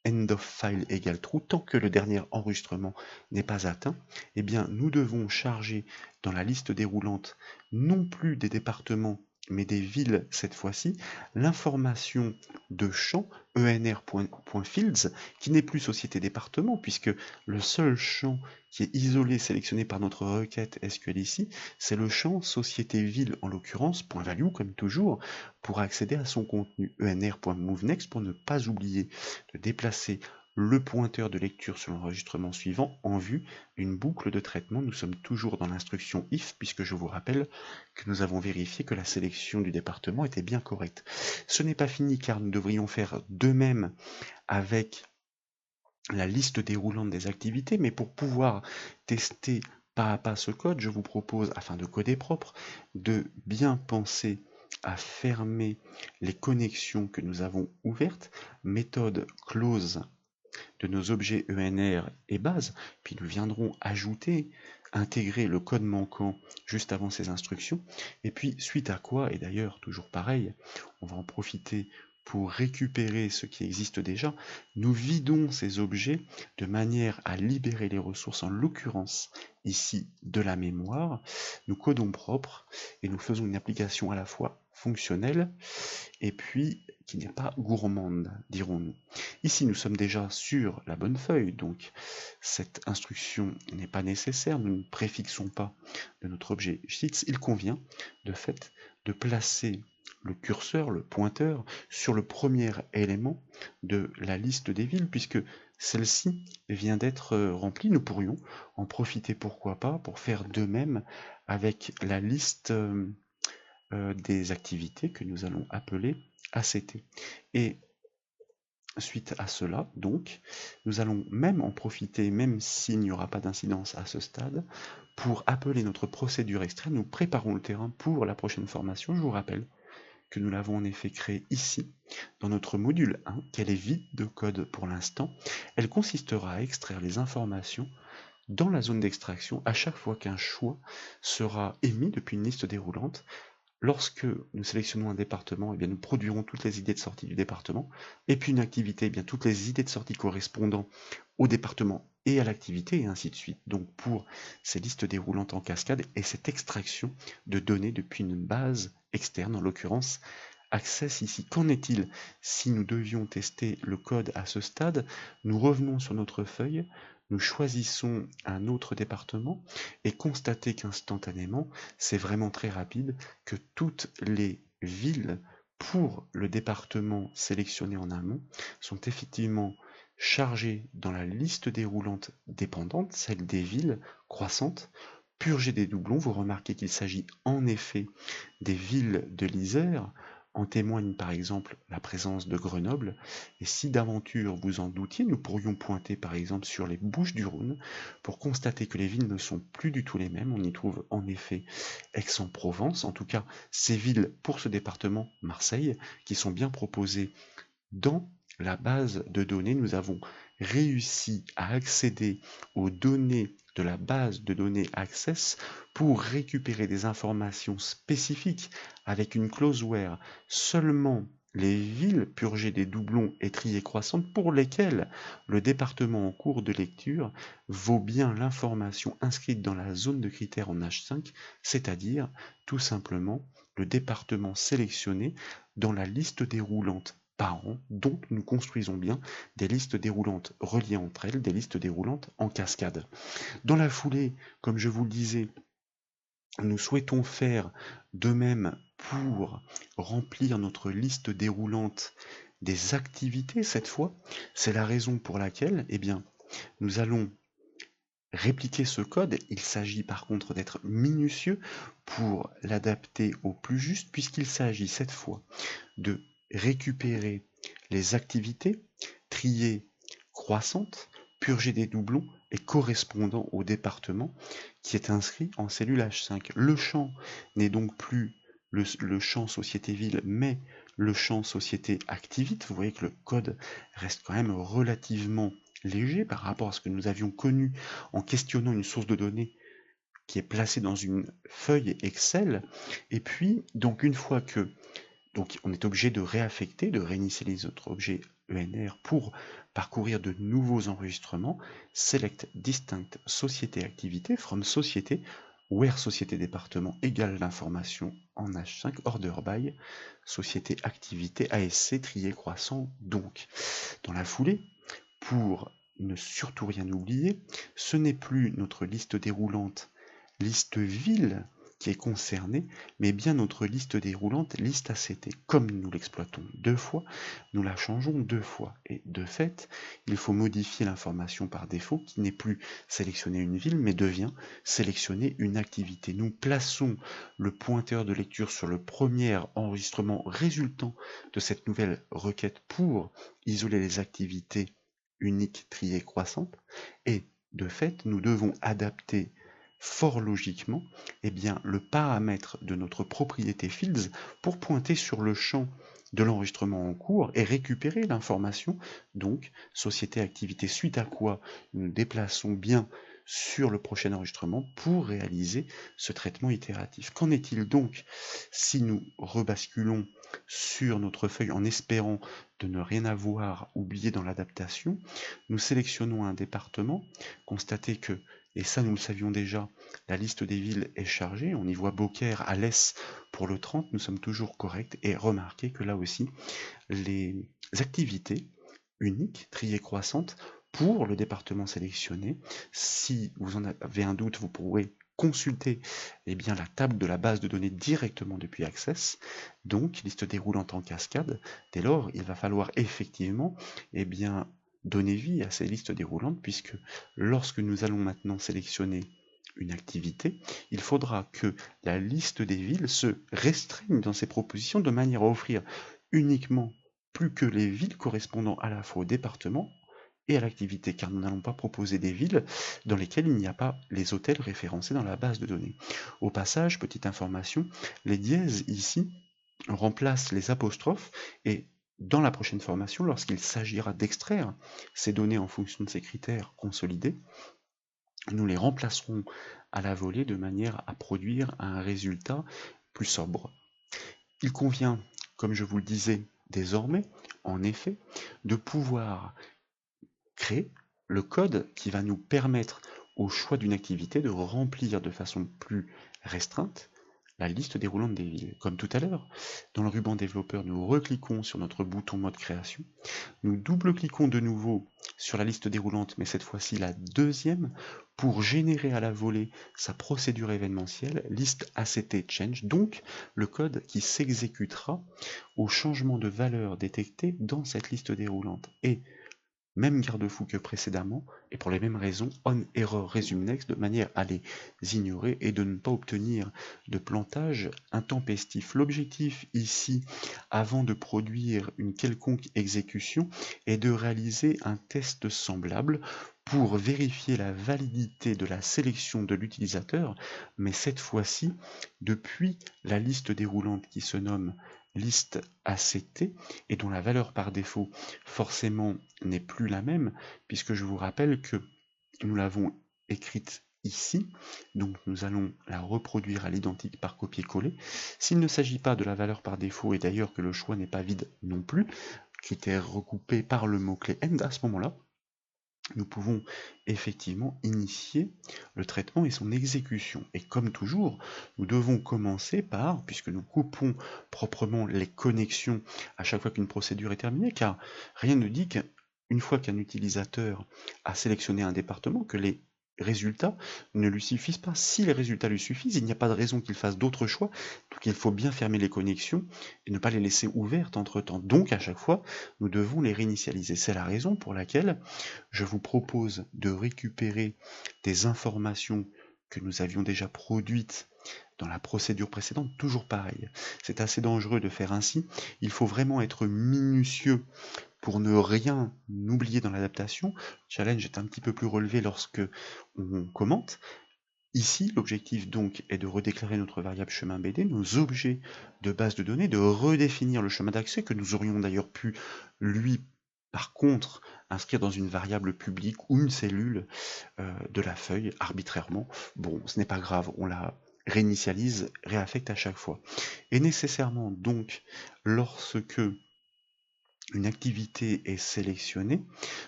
end of file égale true, tant que le dernier enregistrement n'est pas atteint. Nous devons charger dans la liste déroulante non plus des départements mais des villes cette fois-ci, l'information de champ enr.fields qui n'est plus société département puisque le seul champ qui est isolé sélectionné par notre requête SQL ici, c'est le champ société ville en l'occurrence .value comme toujours pour accéder à son contenu enr.moveNext pour ne pas oublier de déplacer le pointeur de lecture sur l'enregistrement suivant en vue d'une boucle de traitement. Nous sommes toujours dans l'instruction if puisque je vous rappelle que nous avons vérifié que la sélection du département était bien correcte. Ce n'est pas fini car nous devrions faire de même avec la liste déroulante des activités, mais pour pouvoir tester pas à pas ce code, je vous propose, afin de coder propre, de bien penser à fermer les connexions que nous avons ouvertes, méthode close de nos objets ENR et base, puis nous viendrons ajouter, intégrer le code manquant juste avant ces instructions, et puis suite à quoi, et d'ailleurs toujours pareil, on va en profiter pour récupérer ce qui existe déjà, nous vidons ces objets de manière à libérer les ressources, en l'occurrence ici de la mémoire, nous codons propre et nous faisons une application à la fois fonctionnelle et puis qui n'est pas gourmande, dirons-nous. Ici, nous sommes déjà sur la bonne feuille, donc cette instruction n'est pas nécessaire, nous ne préfixons pas de notre objet sheets, il convient de fait de placer le curseur, le pointeur, sur le premier élément de la liste des villes, puisque celle-ci vient d'être remplie. Nous pourrions en profiter, pourquoi pas, pour faire de même avec la liste des activités que nous allons appeler ACT. Et suite à cela, donc, nous allons même en profiter, même s'il n'y aura pas d'incidence à ce stade, pour appeler notre procédure extraite. Nous préparons le terrain pour la prochaine formation. Je vous rappelle que nous l'avons en effet créée ici, dans notre module 1, qu'elle est vide de code pour l'instant. Elle consistera à extraire les informations dans la zone d'extraction à chaque fois qu'un choix sera émis depuis une liste déroulante. Lorsque nous sélectionnons un département, eh bien, nous produirons toutes les idées de sortie du département, et puis une activité, eh bien, toutes les idées de sortie correspondant au département et à l'activité, et ainsi de suite. Donc pour ces listes déroulantes en cascade et cette extraction de données depuis une base externe, en l'occurrence Access ici. Qu'en est-il si nous devions tester le code à ce stade? Nous revenons sur notre feuille, nous choisissons un autre département et constatez qu'instantanément, c'est vraiment très rapide, que toutes les villes pour le département sélectionné en amont sont effectivement chargées dans la liste déroulante dépendante, celle des villes croissantes, purger des doublons. Vous remarquez qu'il s'agit en effet des villes de l'Isère. En témoigne par exemple la présence de Grenoble, et si d'aventure vous en doutiez, nous pourrions pointer par exemple sur les Bouches-du-Rhône pour constater que les villes ne sont plus du tout les mêmes. On y trouve en effet Aix-en-Provence, en tout cas ces villes pour ce département, Marseille, qui sont bien proposées dans la base de données. Nous avons réussi à accéder aux données de la base de données Access pour récupérer des informations spécifiques avec une clause where seulement les villes purgées des doublons et triées croissantes pour lesquelles le département en cours de lecture vaut bien l'information inscrite dans la zone de critères en H5, c'est-à-dire tout simplement le département sélectionné dans la liste déroulante par an. Donc nous construisons bien des listes déroulantes reliées entre elles, des listes déroulantes en cascade. Dans la foulée, comme je vous le disais, nous souhaitons faire de même pour remplir notre liste déroulante des activités cette fois. C'est la raison pour laquelle, eh bien, nous allons répliquer ce code. Il s'agit par contre d'être minutieux pour l'adapter au plus juste, puisqu'il s'agit cette fois de récupérer les activités, trier croissantes, purger des doublons et correspondant au département qui est inscrit en cellule H5. Le champ n'est donc plus le champ société-ville, mais le champ société-activite. Vous voyez que le code reste quand même relativement léger par rapport à ce que nous avions connu en questionnant une source de données qui est placée dans une feuille Excel. Et puis, donc une fois que on est obligé de réaffecter, de réinitialiser les autres objets ENR pour parcourir de nouveaux enregistrements. Select distinct société activité from société, where société département égale l'information en H5 order by société activité ASC trié croissant. Donc, dans la foulée, pour ne surtout rien oublier, ce n'est plus notre liste déroulante, liste ville, qui est concernée, mais bien notre liste déroulante, liste ACT. Comme nous l'exploitons deux fois, nous la changeons deux fois. Et de fait, il faut modifier l'information par défaut, qui n'est plus sélectionner une ville, mais devient sélectionner une activité. Nous plaçons le pointeur de lecture sur le premier enregistrement résultant de cette nouvelle requête pour isoler les activités uniques, triées, croissantes, et de fait, nous devons adapter fort logiquement eh bien, le paramètre de notre propriété fields pour pointer sur le champ de l'enregistrement en cours et récupérer l'information, donc société activité, suite à quoi nous déplaçons bien sur le prochain enregistrement pour réaliser ce traitement itératif. Qu'en est-il donc si nous rebasculons sur notre feuille en espérant de ne rien avoir oublié dans l'adaptation? Nous sélectionnons un département, constatez que, et ça nous le savions déjà, la liste des villes est chargée, on y voit Beaucaire à l'Est pour le 30, nous sommes toujours corrects, et remarquez que là aussi, les activités uniques, triées croissantes, pour le département sélectionné, si vous en avez un doute, vous pourrez consulter eh bien, la table de la base de données directement depuis Access, donc liste déroulante en cascade. Dès lors, il va falloir effectivement eh bien, donner vie à ces listes déroulantes, puisque lorsque nous allons maintenant sélectionner une activité, il faudra que la liste des villes se restreigne dans ses propositions de manière à offrir uniquement plus que les villes correspondant à la fois au département et à l'activité, car nous n'allons pas proposer des villes dans lesquelles il n'y a pas les hôtels référencés dans la base de données. Au passage, petite information, les dièses ici remplacent les apostrophes et dans la prochaine formation, lorsqu'il s'agira d'extraire ces données en fonction de ces critères consolidés, nous les remplacerons à la volée de manière à produire un résultat plus sobre. Il convient, comme je vous le disais désormais, en effet, de pouvoir créer le code qui va nous permettre au choix d'une activité de remplir de façon plus restreinte la liste déroulante des villes. Comme tout à l'heure, dans le ruban développeur, nous recliquons sur notre bouton mode création, nous double-cliquons de nouveau sur la liste déroulante, mais cette fois-ci la deuxième, pour générer à la volée sa procédure événementielle, list ACT change, donc le code qui s'exécutera au changement de valeur détecté dans cette liste déroulante. Et même garde-fou que précédemment, et pour les mêmes raisons, on error resume next, de manière à les ignorer et de ne pas obtenir de plantage intempestif. L'objectif ici, avant de produire une quelconque exécution, est de réaliser un test semblable pour vérifier la validité de la sélection de l'utilisateur, mais cette fois-ci depuis la liste déroulante qui se nomme liste ACT et dont la valeur par défaut forcément n'est plus la même, puisque je vous rappelle que nous l'avons écrite ici, donc nous allons la reproduire à l'identique par copier-coller. S'il ne s'agit pas de la valeur par défaut, et d'ailleurs que le choix n'est pas vide non plus, critère recoupé par le mot-clé end, à ce moment-là, nous pouvons effectivement initier le traitement et son exécution. Et comme toujours, nous devons commencer par, puisque nous coupons proprement les connexions à chaque fois qu'une procédure est terminée, car rien ne dit qu'une fois qu'un utilisateur a sélectionné un département, que les résultats ne lui suffisent pas. Si les résultats lui suffisent, il n'y a pas de raison qu'il fasse d'autres choix, donc il faut bien fermer les connexions et ne pas les laisser ouvertes entre-temps. Donc à chaque fois, nous devons les réinitialiser. C'est la raison pour laquelle je vous propose de récupérer des informations que nous avions déjà produites dans la procédure précédente, toujours pareil. C'est assez dangereux de faire ainsi. Il faut vraiment être minutieux pour ne rien oublier dans l'adaptation. Le challenge est un petit peu plus relevé lorsque on commente. Ici, l'objectif donc est de redéclarer notre variable chemin BD, nos objets de base de données, de redéfinir le chemin d'accès que nous aurions d'ailleurs pu, lui, par contre, inscrire dans une variable publique ou une cellule de la feuille arbitrairement. Bon, ce n'est pas grave, on la réinitialise, réaffecte à chaque fois. Et nécessairement donc, lorsque une activité est sélectionnée,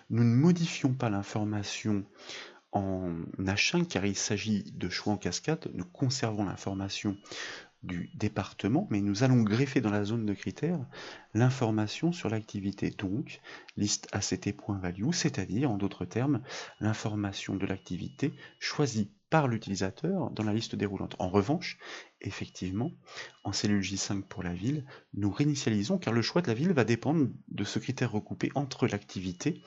nous ne modifions pas l'information en H5 car il s'agit de choix en cascade. Nous conservons l'information du département, mais nous allons greffer dans la zone de critères l'information sur l'activité, donc liste ACT.value, c'est-à-dire en d'autres termes l'information de l'activité choisie par l'utilisateur dans la liste déroulante. En revanche, effectivement, en cellule J5 pour la ville, nous réinitialisons car le choix de la ville va dépendre de ce critère recoupé entre l'activité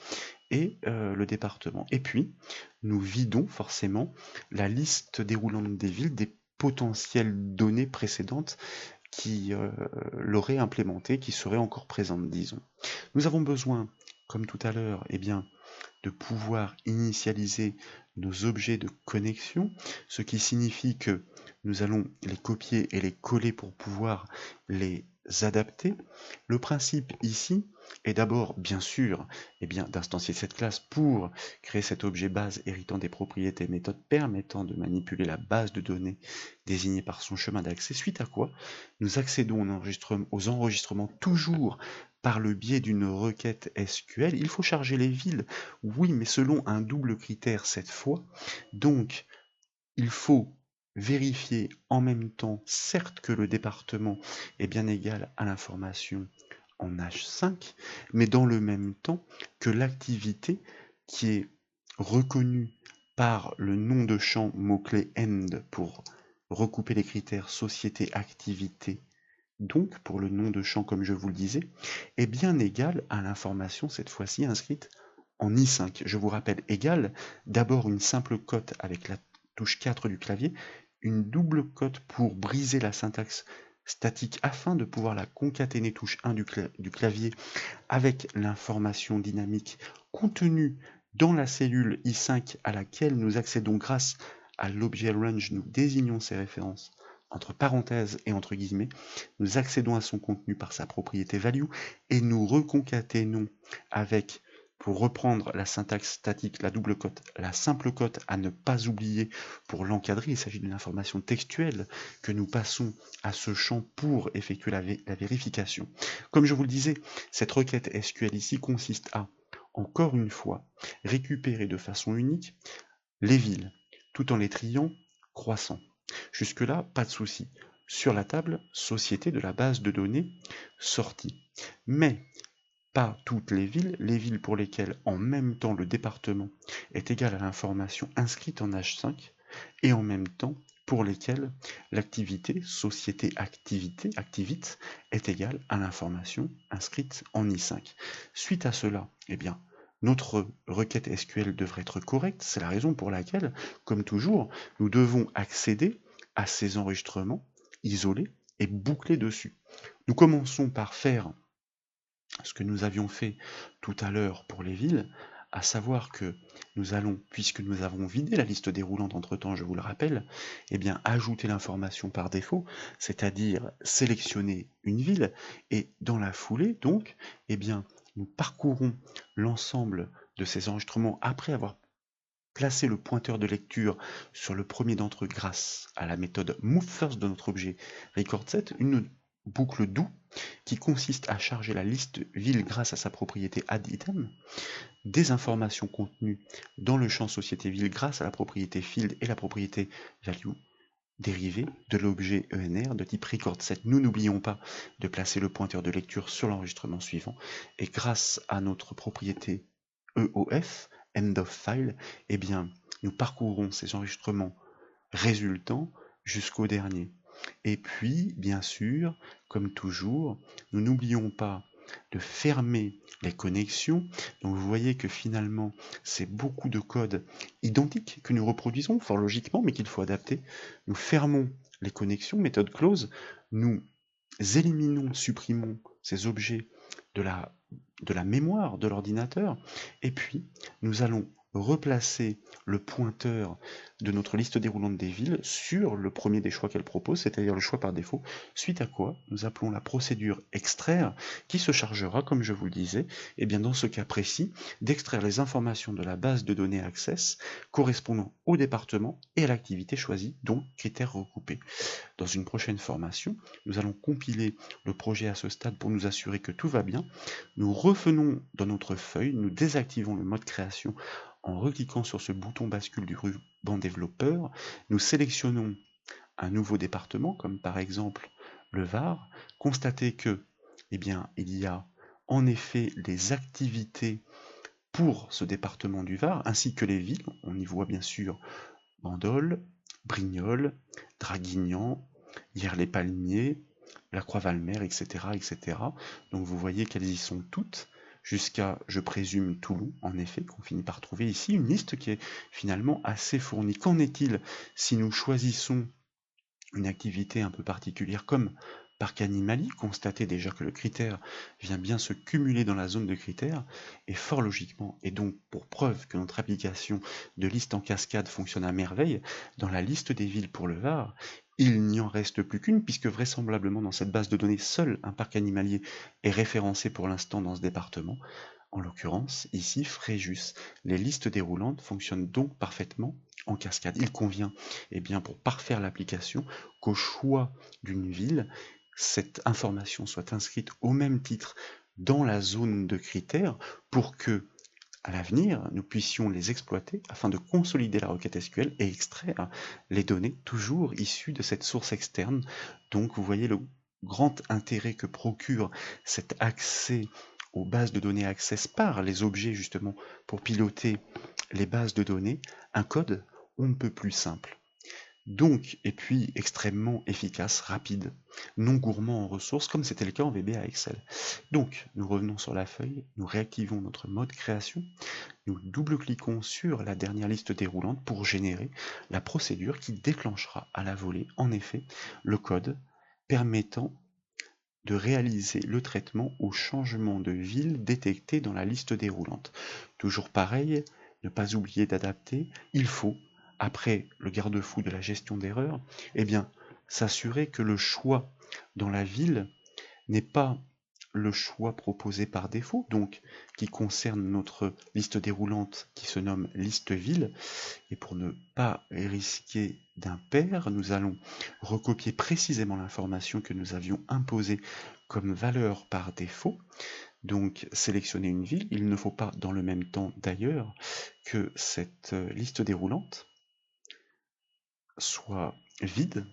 et le département. Et puis, nous vidons forcément la liste déroulante des villes des potentielles données précédentes qui l'auraient implémentée, qui seraient encore présentes, disons. Nous avons besoin, comme tout à l'heure, eh bien, de pouvoir initialiser nos objets de connexion, ce qui signifie que nous allons les copier et les coller pour pouvoir les adapter. Le principe ici est d'abord, bien sûr, d'instancier cette classe pour créer cet objet base héritant des propriétés méthodes permettant de manipuler la base de données désignée par son chemin d'accès, suite à quoi nous accédons aux enregistrements toujours par le biais d'une requête SQL. Il faut charger les villes, oui, mais selon un double critère cette fois. Donc, il faut vérifier en même temps, certes que le département est bien égal à l'information en H5, mais dans le même temps que l'activité qui est reconnue par le nom de champ mot-clé end pour recouper les critères société, activité, donc pour le nom de champ comme je vous le disais, est bien égal à l'information cette fois-ci inscrite en I5. Je vous rappelle égal, d'abord une simple cote avec la touche 4 du clavier, une double cote pour briser la syntaxe statique afin de pouvoir la concaténer touche 1 du clavier avec l'information dynamique contenue dans la cellule I5 à laquelle nous accédons grâce à l'objet range, nous désignons ces références entre parenthèses et entre guillemets, nous accédons à son contenu par sa propriété value et nous reconcaténons avec pour reprendre la syntaxe statique, la double cote, la simple cote à ne pas oublier pour l'encadrer. Il s'agit d'une information textuelle que nous passons à ce champ pour effectuer la vérification. Comme je vous le disais, cette requête SQL ici consiste à, encore une fois, récupérer de façon unique les villes, tout en les triant croissant. Jusque-là, pas de souci. Sur la table, société de la base de données sortie. Mais pas toutes les villes pour lesquelles en même temps le département est égal à l'information inscrite en H5 et en même temps pour lesquelles l'activité société activite est égale à l'information inscrite en I5. Suite à cela, eh bien, notre requête SQL devrait être correcte. C'est la raison pour laquelle, comme toujours, nous devons accéder à ces enregistrements isolés et boucler dessus. Nous commençons par faire ce que nous avions fait tout à l'heure pour les villes, à savoir que nous allons, puisque nous avons vidé la liste déroulante entre-temps, je vous le rappelle, eh bien ajouter l'information par défaut, c'est-à-dire sélectionner une ville, et dans la foulée, donc, eh bien, nous parcourons l'ensemble de ces enregistrements après avoir placé le pointeur de lecture sur le premier d'entre eux grâce à la méthode moveFirst de notre objet recordSet, une boucle do qui consiste à charger la liste ville grâce à sa propriété addItem, des informations contenues dans le champ société ville grâce à la propriété field et la propriété value, dérivée de l'objet ENR de type recordSet. Nous n'oublions pas de placer le pointeur de lecture sur l'enregistrement suivant, et grâce à notre propriété EOF, end of file, eh bien, nous parcourons ces enregistrements résultants jusqu'au dernier. Et puis, bien sûr, comme toujours, nous n'oublions pas de fermer les connexions. Donc vous voyez que finalement, c'est beaucoup de code identique que nous reproduisons, fort logiquement, mais qu'il faut adapter. Nous fermons les connexions, méthode close, nous éliminons, supprimons ces objets de la mémoire de l'ordinateur, et puis nous allons replacer le pointeur de notre liste déroulante des villes sur le premier des choix qu'elle propose, c'est-à-dire le choix par défaut, suite à quoi nous appelons la procédure extraire, qui se chargera, comme je vous le disais, et bien dans ce cas précis, d'extraire les informations de la base de données Access correspondant au département et à l'activité choisie, dont critères recoupés. Dans une prochaine formation, nous allons compiler le projet à ce stade pour nous assurer que tout va bien. Nous revenons dans notre feuille, nous désactivons le mode création en recliquant sur ce bouton bascule du ruban développeur. Nous sélectionnons un nouveau département, comme par exemple le Var. Constatez que, eh bien, il y a en effet les activités pour ce département du Var, ainsi que les villes. On y voit bien sûr Bandol, Brignoles, Draguignan, Hyères-les-Palmiers, la Croix-Valmer, etc., etc. Donc vous voyez qu'elles y sont toutes, jusqu'à, je présume, Toulon, en effet, qu'on finit par trouver ici, une liste qui est finalement assez fournie. Qu'en est-il si nous choisissons une activité un peu particulière comme parc animalier, constatez déjà que le critère vient bien se cumuler dans la zone de critères, et fort logiquement, et donc pour preuve que notre application de liste en cascade fonctionne à merveille, dans la liste des villes pour le Var, il n'y en reste plus qu'une, puisque vraisemblablement dans cette base de données, seul un parc animalier est référencé pour l'instant dans ce département, en l'occurrence, ici, Fréjus. Les listes déroulantes fonctionnent donc parfaitement en cascade. Il convient, eh bien, pour parfaire l'application, qu'au choix d'une ville, cette information soit inscrite au même titre dans la zone de critères pour que, à l'avenir, nous puissions les exploiter afin de consolider la requête SQL et extraire les données toujours issues de cette source externe. Donc vous voyez le grand intérêt que procure cet accès aux bases de données Access par les objets justement pour piloter les bases de données, un code on ne peut plus simple. Donc, et puis extrêmement efficace, rapide, non gourmand en ressources, comme c'était le cas en VBA Excel. Donc, nous revenons sur la feuille, nous réactivons notre mode création, nous double-cliquons sur la dernière liste déroulante pour générer la procédure qui déclenchera à la volée, en effet, le code permettant de réaliser le traitement au changement de ville détecté dans la liste déroulante. Toujours pareil, ne pas oublier d'adapter, il faut, après le garde-fou de la gestion d'erreurs, eh bien, s'assurer que le choix dans la ville n'est pas le choix proposé par défaut, donc qui concerne notre liste déroulante qui se nomme liste ville. Et pour ne pas risquer d'impair, nous allons recopier précisément l'information que nous avions imposée comme valeur par défaut. Donc sélectionner une ville, il ne faut pas dans le même temps d'ailleurs que cette liste déroulante soit vide.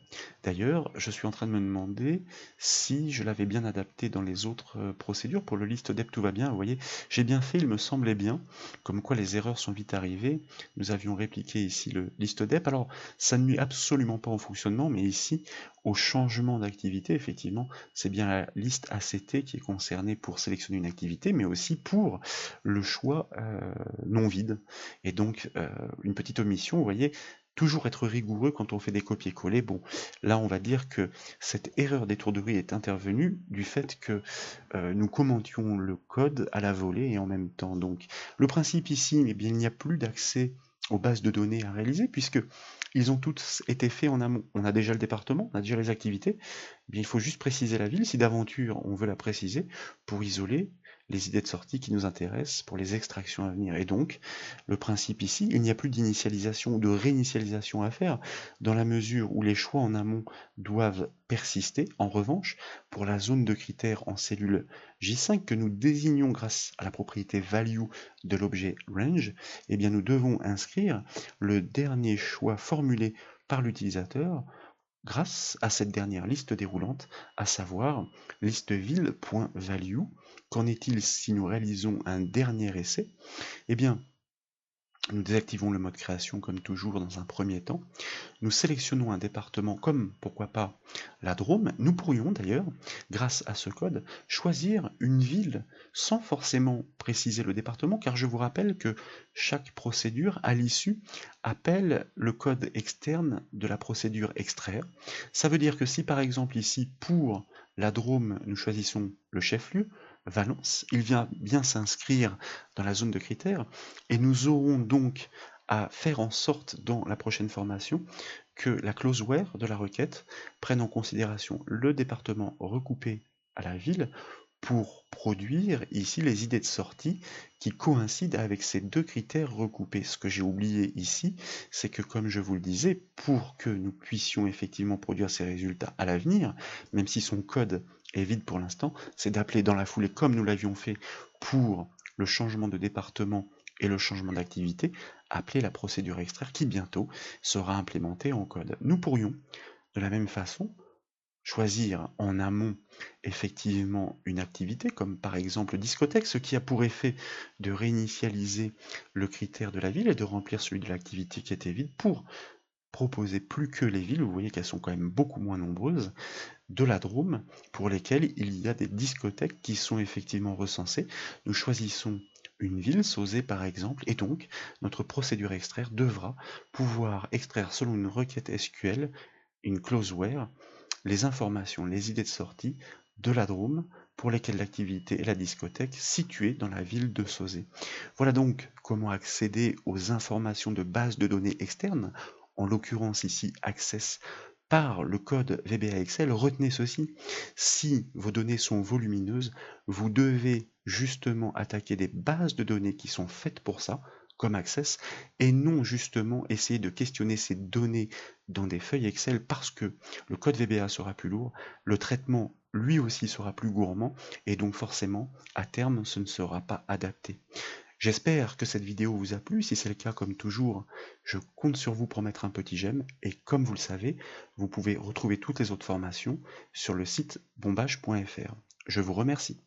D'ailleurs, je suis en train de me demander si je l'avais bien adapté dans les autres procédures. Pour le liste dep, tout va bien. Vous voyez, j'ai bien fait, il me semblait bien. Comme quoi les erreurs sont vite arrivées. Nous avions répliqué ici le liste dep. Alors, ça ne nuit absolument pas au fonctionnement, mais ici, au changement d'activité, effectivement, c'est bien la liste ACT qui est concernée pour sélectionner une activité, mais aussi pour le choix non vide. Et donc, une petite omission, vous voyez, toujours être rigoureux quand on fait des copier-coller. Bon, là on va dire que cette erreur d'étourderie est intervenue du fait que nous commentions le code à la volée et en même temps. Donc le principe ici, eh bien, il n'y a plus d'accès aux bases de données à réaliser puisque ils ont tous été faits en amont. On a déjà le département, on a déjà les activités. Eh bien, il faut juste préciser la ville si d'aventure on veut la préciser pour isoler les idées de sortie qui nous intéressent pour les extractions à venir. Et donc, le principe ici, il n'y a plus d'initialisation ou de réinitialisation à faire, dans la mesure où les choix en amont doivent persister. En revanche, pour la zone de critères en cellule J5 que nous désignons grâce à la propriété value de l'objet range, eh bien nous devons inscrire le dernier choix formulé par l'utilisateur grâce à cette dernière liste déroulante, à savoir liste ville.value. Qu'en est-il si nous réalisons un dernier essai? Eh bien, nous désactivons le mode création comme toujours dans un premier temps. Nous sélectionnons un département comme, pourquoi pas, la Drôme. Nous pourrions d'ailleurs, grâce à ce code, choisir une ville sans forcément préciser le département, car je vous rappelle que chaque procédure, à l'issue, appelle le code externe de la procédure extraire. Ça veut dire que si par exemple ici, pour la Drôme, nous choisissons le chef-lieu, Valence, il vient bien s'inscrire dans la zone de critères, et nous aurons donc à faire en sorte dans la prochaine formation que la clause where de la requête prenne en considération le département recoupé à la ville pour produire ici les idées de sortie qui coïncident avec ces deux critères recoupés. Ce que j'ai oublié ici, c'est que comme je vous le disais, pour que nous puissions effectivement produire ces résultats à l'avenir, même si son code est vide pour l'instant, c'est d'appeler dans la foulée, comme nous l'avions fait pour le changement de département et le changement d'activité, appeler la procédure extraire qui bientôt sera implémentée en code. Nous pourrions, de la même façon, choisir en amont effectivement une activité, comme par exemple discothèque, ce qui a pour effet de réinitialiser le critère de la ville et de remplir celui de l'activité qui était vide pour proposer plus que les villes, vous voyez qu'elles sont quand même beaucoup moins nombreuses, de la Drôme, pour lesquelles il y a des discothèques qui sont effectivement recensées. Nous choisissons une ville, Sauzet par exemple, et donc notre procédure extraire devra pouvoir extraire selon une requête SQL, une clause where, les informations, les idées de sortie de la Drôme pour lesquelles l'activité est la discothèque située dans la ville de Sauzet. Voilà donc comment accéder aux informations de base de données externes, en l'occurrence ici Access par le code VBA Excel. Retenez ceci, si vos données sont volumineuses, vous devez justement attaquer des bases de données qui sont faites pour ça, comme Access, et non justement essayer de questionner ces données dans des feuilles Excel parce que le code VBA sera plus lourd, le traitement lui aussi sera plus gourmand, et donc forcément, à terme, ce ne sera pas adapté. J'espère que cette vidéo vous a plu. Si c'est le cas, comme toujours, je compte sur vous pour mettre un petit j'aime. Et comme vous le savez, vous pouvez retrouver toutes les autres formations sur le site bombage.fr. Je vous remercie.